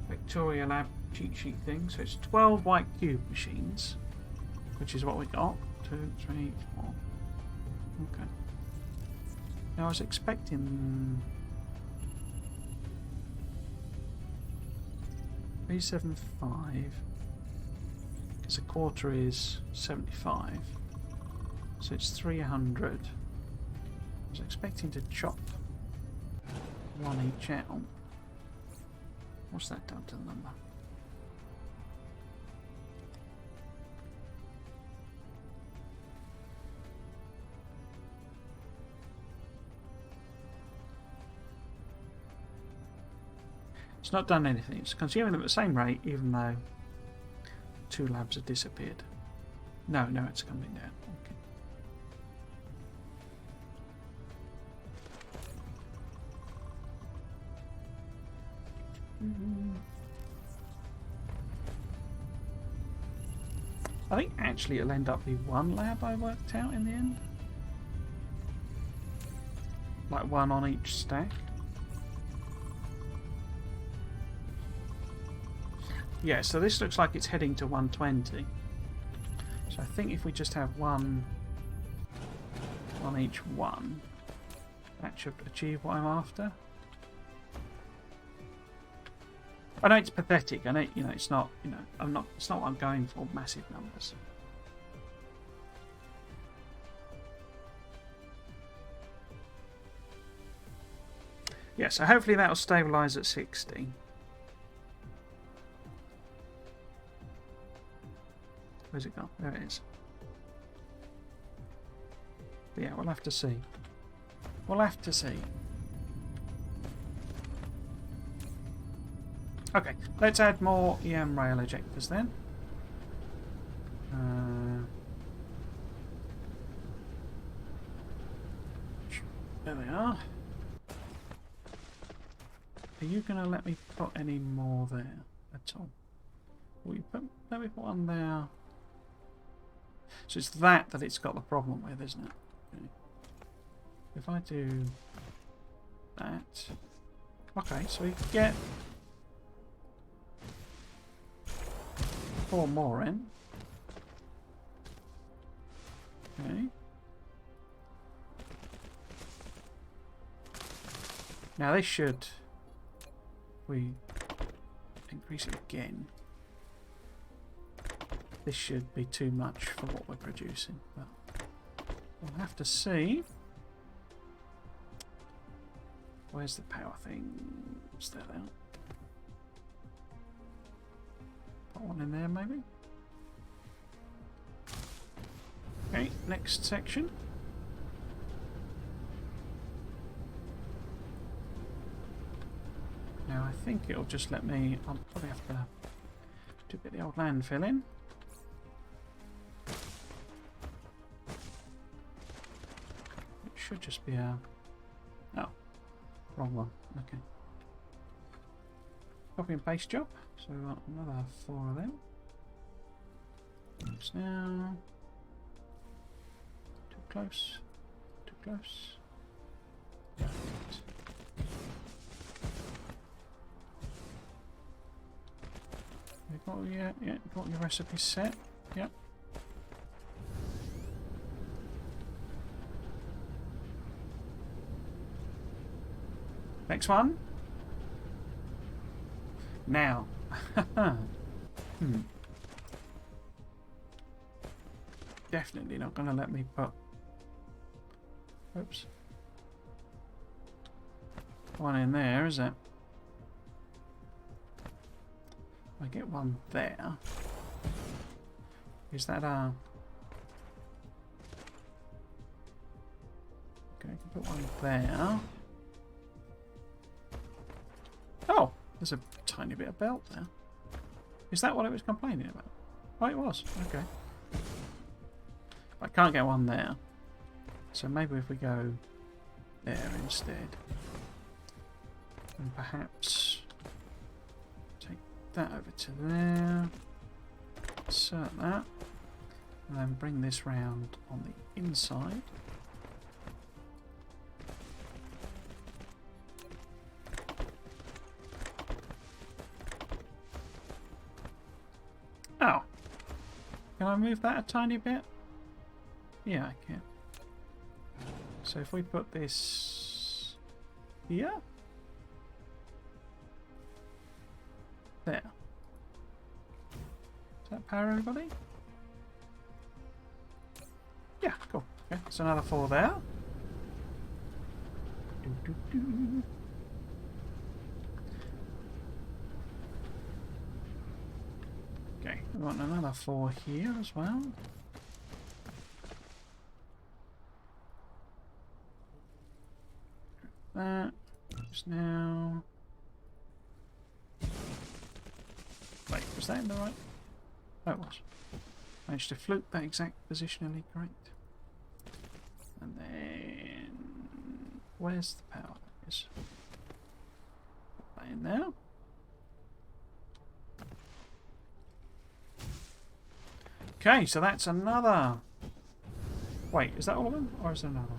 Victoria Lab cheat sheet thing. So it's 12 white cube machines, which is what we got. 2, 3, 4. Okay. Now I was expecting 375, because a quarter is 75, so it's 300. I was expecting to chop one each out. What's that done to the number? It's not done anything. It's consuming them at the same rate, even though 2 labs have disappeared. No, it's coming down. Okay. I think actually it'll end up being 1 lab I worked out in the end. Like 1 on each stack. Yeah, so this looks like it's heading to 120. So I think if we just have 1 on each one, that should achieve what I'm after. I know it's pathetic. I know, it's not. It's not what I'm going for. Massive numbers. Yeah. So hopefully that will stabilise at 60. Where's it gone? There it is. But yeah, we'll have to see. We'll have to see. Okay, let's add more EM rail ejectors then. There they are. Are you going to let me put any more there at all? Let me put one there. So it's that it's got the problem with, isn't it? Okay. If I do that... Okay, so we get 4 more in. Okay. Now this should... We increase it again. This should be too much for what we're producing, but we'll have to see. Where's the power thing? Is that out? Put one in there, maybe? Okay, next section. Now I think it'll just let me... I'll probably have to do a bit of the old landfill in. Should just be a... Oh, wrong one. Okay. Copy and paste job. So we've got another 4 of them. Oops, now. Too close. Too close. You got your recipe set. Yep. Next one. Now. Definitely not going to let me put... Oops. One in there, is it? I get one there. Is that a... Okay, I can put one there. Oh, there's a tiny bit of belt there. Is that what it was complaining about? Oh, it was. Okay. I can't get one there. So maybe if we go there instead. And perhaps take that over to there. Insert that. And then bring this round on the inside. Can I move that a tiny bit? Yeah, I can. So if we put this here. There. Does that power everybody? Yeah, cool. Okay, so another 4 there. Okay, we want another 4 here as well. That just now. Wait, was that in the right? Oh, it was. Managed to float that exact positionally correct. And then where's the power? Is put that in there. Okay, so that's another. Wait, is that all of them, or is there another?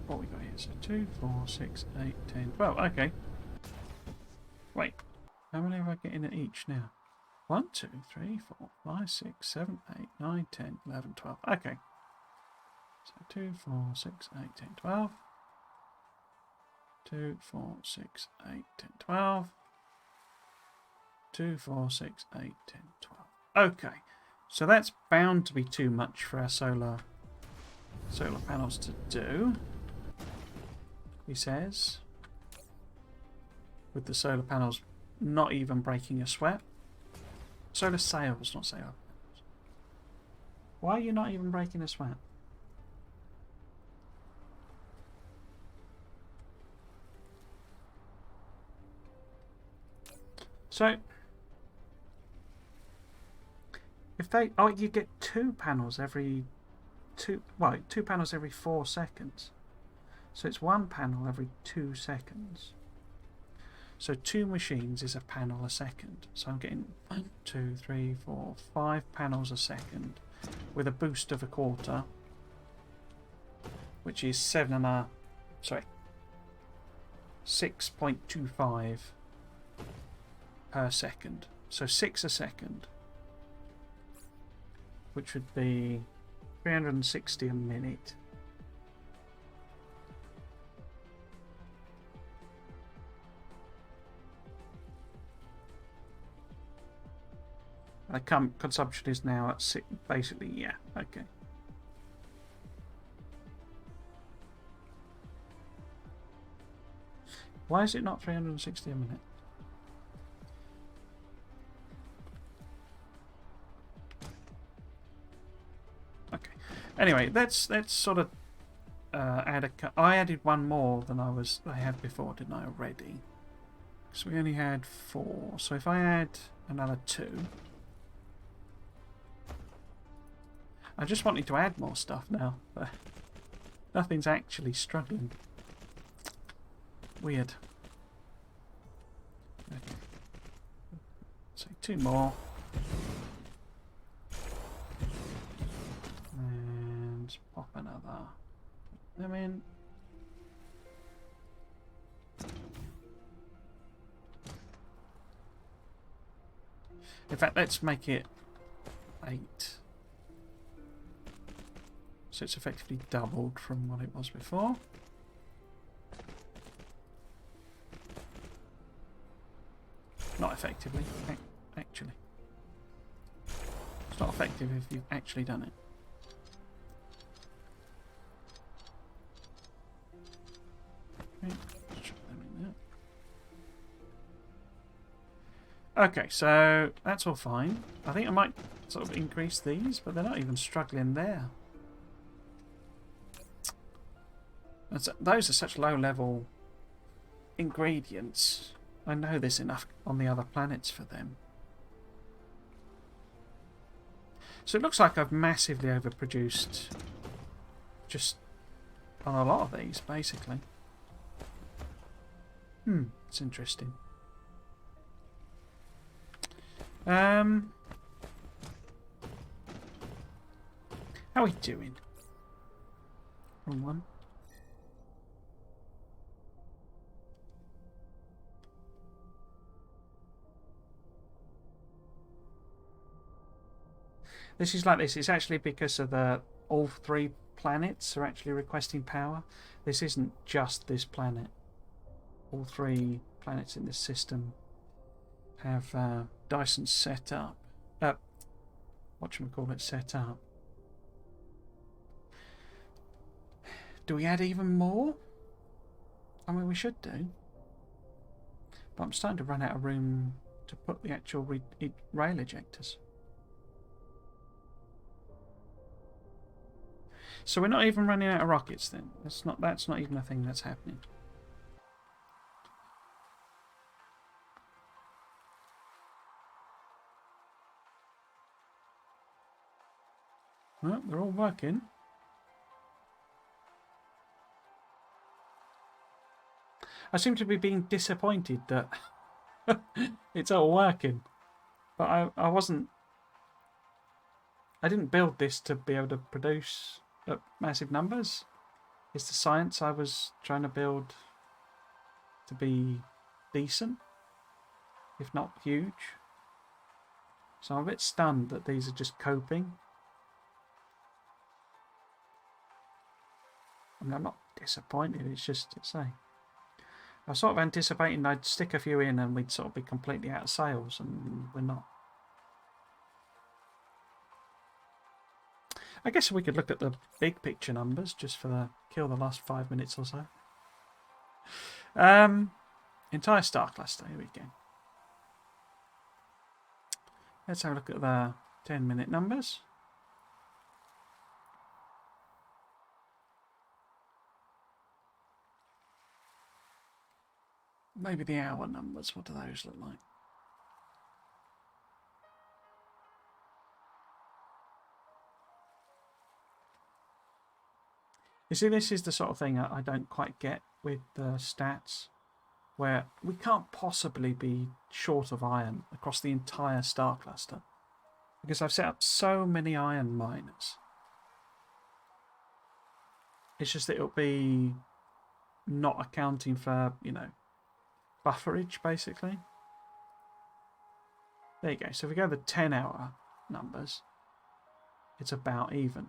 What we got here? So 2, 4, 6, 8, 10, 12. Okay. Wait, how many have I got in at each now? 1, 2, 3, 4, 5, 6, 7, 8, 9, 10, 11, 12. Okay. So 2, 4, 6, 8, 10, 12. 2, 4, 6, 8, 10, 12. 2, 4, 6, 8, 10, 12. Okay. So that's bound to be too much for our solar panels to do. He says. With the solar panels not even breaking a sweat. Solar sails, not solar panels. Why are you not even breaking a sweat? So, if they, oh, you get 2 panels every 2 panels every 4 seconds. So it's 1 panel every 2 seconds. So 2 machines is a panel a second. So I'm getting 1, 2, 3, 4, 5 panels a second with a boost of a quarter, which is 6.25 per second. So 6 a second, which would be 360 a minute. Consumption is now at 6, basically, yeah, okay. Why is it not 360 a minute? Okay. Anyway, let's sort of add a. I added 1 more than I had before, didn't I already? So we only had 4. So if I add another 2. I just wanted to add more stuff now, but nothing's actually struggling. Weird. Okay. So 2 more. And pop another. Them in. In fact, let's make it 8. So it's effectively doubled from what it was before. Not effectively, actually. It's not effective if you've actually done it. Okay, let's chuck them in there. Okay, so that's all fine. I think I might sort of increase these, but they're not even struggling there. Those are such low-level ingredients. I know there's enough on the other planets for them. So it looks like I've massively overproduced just on a lot of these, basically. It's interesting. How are we doing? Wrong one. This is like this. It's actually because of all 3 planets are actually requesting power. This isn't just this planet. All 3 planets in this system have Dyson set up. Whatchamacallit set up. Do we add even more? I mean, we should do. But I'm starting to run out of room to put the actual rail ejectors. So we're not even running out of rockets then. That's not even a thing that's happening. Well, they're all working. I seem to be being disappointed that it's all working. But I didn't build this to be able to produce massive numbers. It's the science I was trying to build to be decent, if not huge. So I'm a bit stunned that these are just coping. I mean, I'm not disappointed, it's just to say. I was sort of anticipating I'd stick a few in and we'd sort of be completely out of sales, and we're not. I guess we could look at the big picture numbers just for kill the last 5 minutes or so. Entire star cluster, here we go. Let's have a look at the 10-minute numbers. Maybe the hour numbers, what do those look like? You see, this is the sort of thing I don't quite get with the stats, where we can't possibly be short of iron across the entire star cluster, because I've set up so many iron miners. It's just that it'll be not accounting for, you know, bufferage, basically. There you go. So if we go to the 10-hour numbers, it's about even.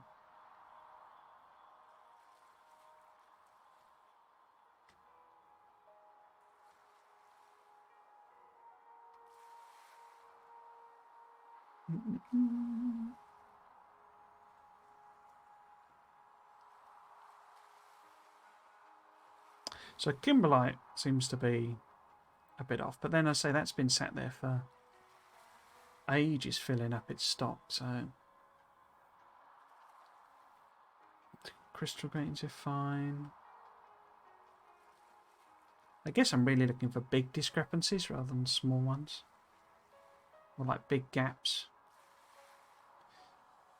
So kimberlite seems to be a bit off, but then I say that's been sat there for ages filling up its stock, so crystal grains are fine. I guess I'm really looking for big discrepancies rather than small ones, or like big gaps,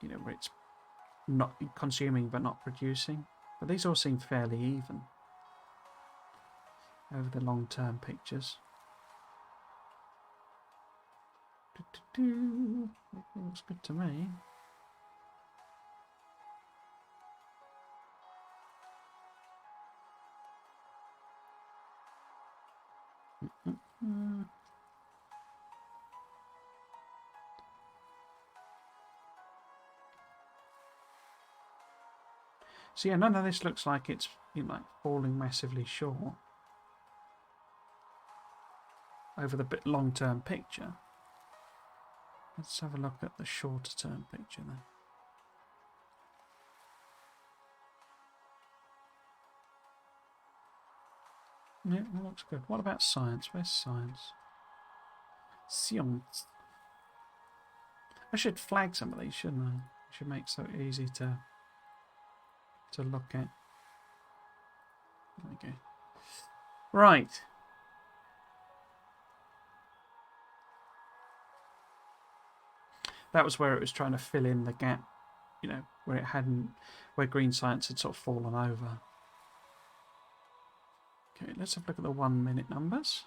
you know, where it's not consuming but not producing. But these all seem fairly even over the long-term pictures. Looks good to me. So yeah, none of this looks like it's, you know, like falling massively short over the long-term picture. Let's have a look at the shorter-term picture then. Yeah, that looks good. What about science? Where's science? Science. I should flag some of these, shouldn't I? I should make it so easy to look at. There we go. Right. That was where it was trying to fill in the gap, you know, where it hadn't, where green science had sort of fallen over. Okay, let's have a look at the 1 minute numbers.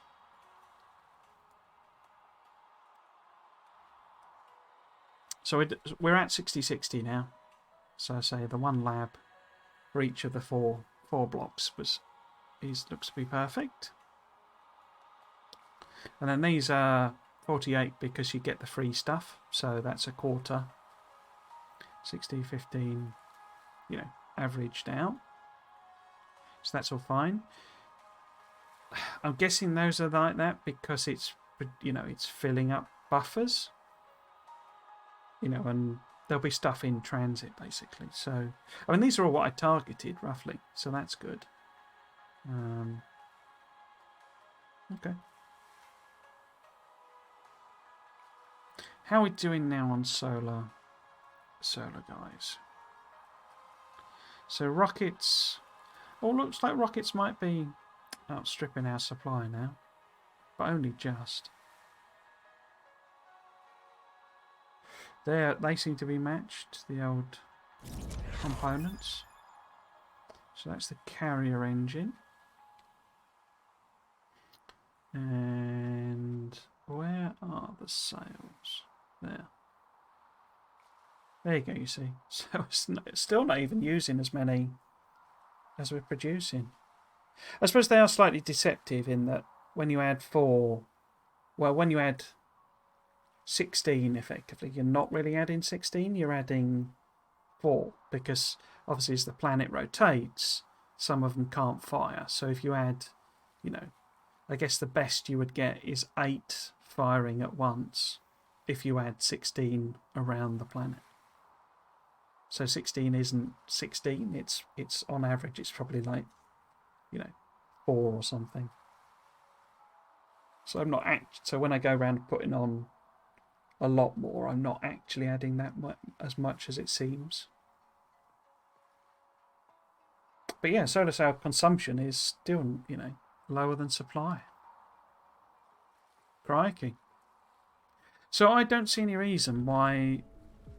So we're at 60-60 now. So I say the one lab for each of the four blocks looks to be perfect. And then these are 48 because you get the free stuff, so that's a quarter 60, 15, you know, averaged out. So that's all fine. I'm guessing those are like that because it's, you know, it's filling up buffers. You know, and there'll be stuff in transit basically. So, I mean, these are all what I targeted roughly. So that's good. Okay. How are we doing now on solar? Solar guys. So rockets. Oh, looks like rockets might be outstripping our supply now, but only just. They seem to be matched, the old components. So that's the carrier engine. And where are the sails? There. There you go, you see. So it's still not even using as many as we're producing. I suppose they are slightly deceptive in that when you add 4, well, when you add 16 effectively, you're not really adding 16, you're adding 4, because obviously as the planet rotates, some of them can't fire. So if you add, you know, I guess the best you would get is 8 firing at once if you add 16 around the planet. So 16 isn't 16, it's on average, it's probably like, you know, 4 or something. So I'm not so when I go around putting on a lot more, I'm not actually adding that as much as it seems. But yeah, solar cell consumption is still, you know, lower than supply. Crikey. So I don't see any reason why,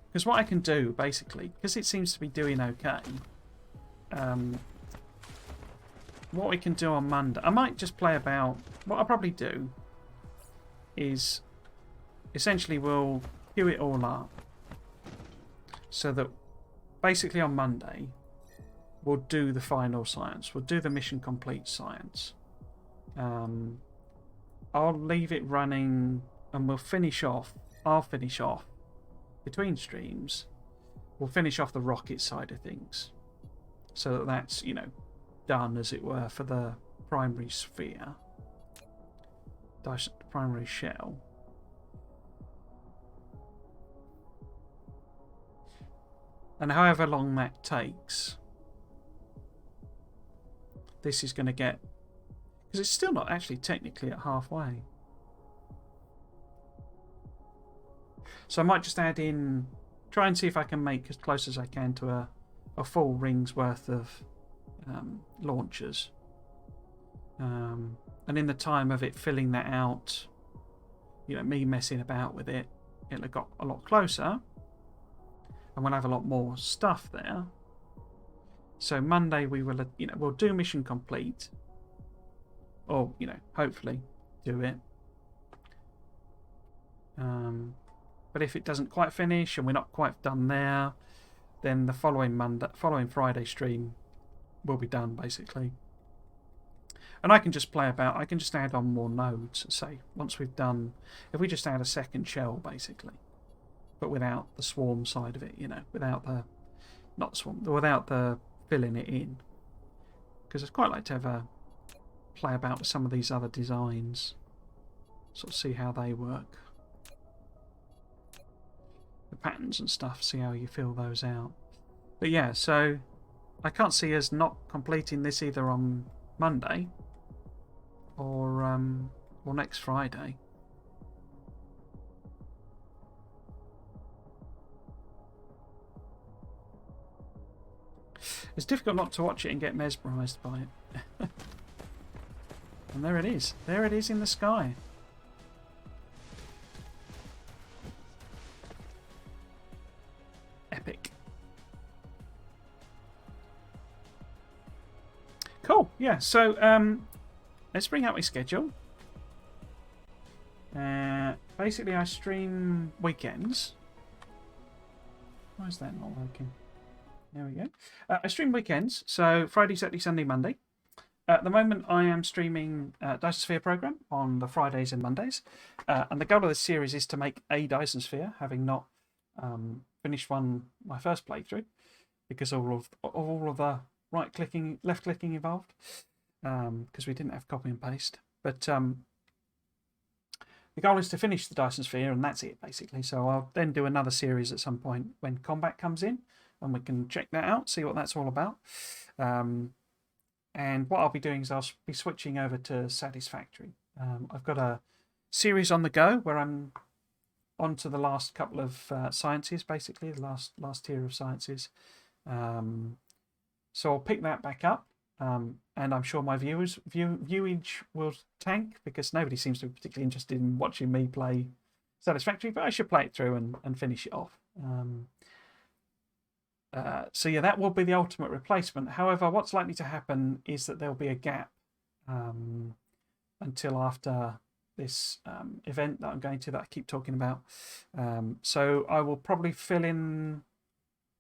because what I can do basically, because it seems to be doing okay, what we can do on Monday, I might just play about, what I'll probably do is essentially we'll queue it all up so that basically on Monday we'll do the final science, we'll do the mission complete science. I'll leave it running and we'll finish off, I'll finish off between streams, we'll finish off the rocket side of things so that that's, you know, done as it were for the primary sphere, Dyson primary shell. And however long that takes, this is going to get, because it's still not actually technically at halfway. So I might just add in, try and see if I can make as close as I can to a full ring's worth of launchers. And in the time of it filling that out, you know, me messing about with it, it'll have got a lot closer. And we'll have a lot more stuff there. So Monday we will, you know, we'll do mission complete. Or, you know, hopefully do it. But if it doesn't quite finish and we're not quite done there, then the following Friday stream will be done basically. And I can just play about, I can just add on more nodes, say, once we've done, if we just add a second shell basically, but without the swarm side of it, you know, without the, not the swarm, without the filling it in. Because I'd quite like to have a play about with some of these other designs, sort of see how they work. The patterns and stuff, see how you fill those out. But yeah, so I can't see us not completing this either on Monday or next Friday. It's difficult not to watch it and get mesmerised by it. And there it is. There it is in the sky. Epic. Cool. Yeah, so let's bring out my schedule. Basically, I stream weekends. Why is that not working? There we go. I stream weekends, so Friday, Saturday, Sunday, Monday. At the moment, I am streaming Dyson Sphere Program on the Fridays and Mondays. And the goal of this series is to make a Dyson Sphere, having not finished my first playthrough because of all of the right clicking, left clicking involved, because we didn't have copy and paste. But the goal is to finish the Dyson Sphere, and that's it basically. So I'll then do another series at some point when Combat comes in, and we can check that out, see what that's all about. And what I'll be doing is I'll be switching over to Satisfactory. I've got a series on the go where I'm on to the last couple of sciences, basically the last tier of sciences. So I'll pick that back up, and I'm sure my viewage will tank because nobody seems to be particularly interested in watching me play Satisfactory, but I should play it through and finish it off. So yeah, that will be the ultimate replacement. However, what's likely to happen is that there'll be a gap until after this event that I'm going to, that I keep talking about. So I will probably fill in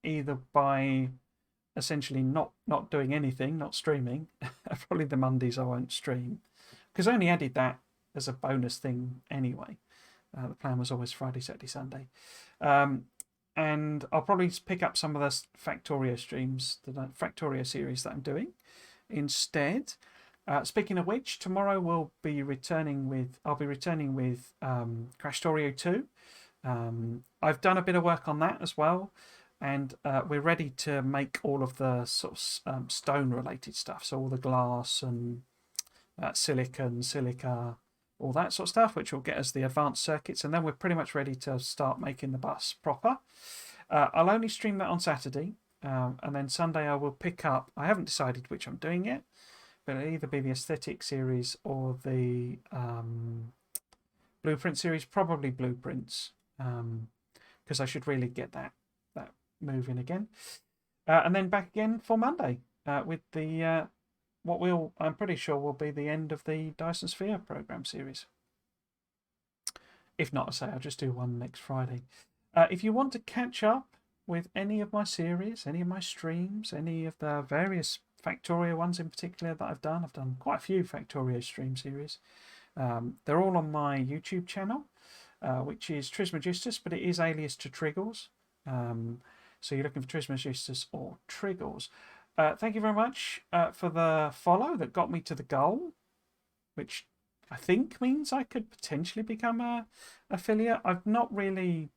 either by essentially not doing anything, not streaming. Probably the Mondays I won't stream, because I only added that as a bonus thing anyway. The plan was always Friday, Saturday, Sunday. And I'll probably pick up some of the Factorio streams, the Factorio series that I'm doing instead. Speaking of which, tomorrow I'll be returning with Crashtorio 2. I've done a bit of work on that as well, and we're ready to make all of the sort of stone related stuff, so all the glass and silicon, silica, all that sort of stuff, which will get us the advanced circuits, and then we're pretty much ready to start making the bus proper. I'll only stream that on Saturday, and then Sunday I will pick up, I haven't decided which I'm doing yet, but it'll either be the Aesthetic series or the Blueprint series, probably Blueprints, because I should really get that moving again. And then back again for Monday with the I'm pretty sure will be the end of the Dyson Sphere Program series. If not, I say I'll just do one next Friday. If you want to catch up with any of my series, any of my streams, any of the various Factorio ones in particular that I've done quite a few Factorio stream series. They're all on my YouTube channel, which is Trismegistus, but it is alias to Triggles. So you're looking for Trismegistus or Triggles. Thank you very much for the follow that got me to the goal, which I think means I could potentially become a affiliate. I've not really.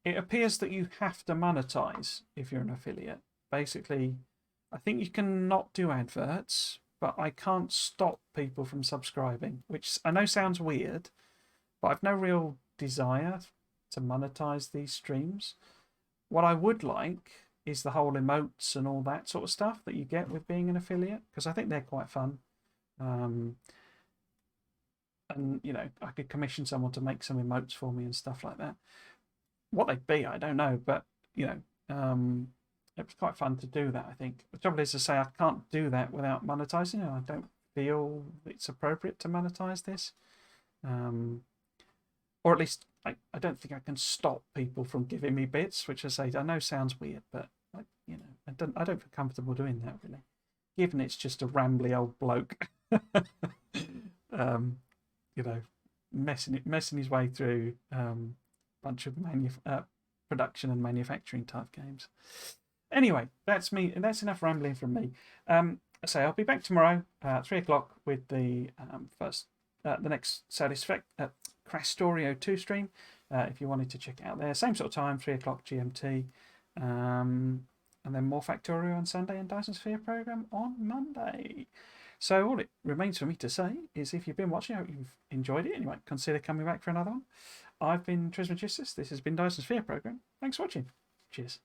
It appears that you have to monetize if you're an affiliate. Basically, I think you can not do adverts, but I can't stop people from subscribing, which I know sounds weird, but I've no real desire to monetize these streams. What I would like is the whole emotes and all that sort of stuff that you get with being an affiliate, because I think they're quite fun. And you know, I could commission someone to make some emotes for me and stuff like that. What they'd be, I don't know, but you know, it was quite fun to do that, I think. The trouble is to say I can't do that without monetizing it. I don't feel it's appropriate to monetize this, or at least I don't think I can stop people from giving me bits, which I say I know sounds weird, but you know, I don't feel comfortable doing that really, given it's just a rambly old bloke, you know, messing his way through a bunch of production and manufacturing type games. Anyway, that's me. That's enough rambling from me. I say I'll be back tomorrow, 3 o'clock, with the the next Crashtorio 2 stream. If you wanted to check it out there, same sort of time, 3 o'clock GMT, and then more Factorio on Sunday and Dyson Sphere Program on Monday. So all it remains for me to say is, if you've been watching, I hope you've enjoyed it and you might consider coming back for another one. I've been Trismegistus. This has been Dyson Sphere Program. Thanks for watching. Cheers.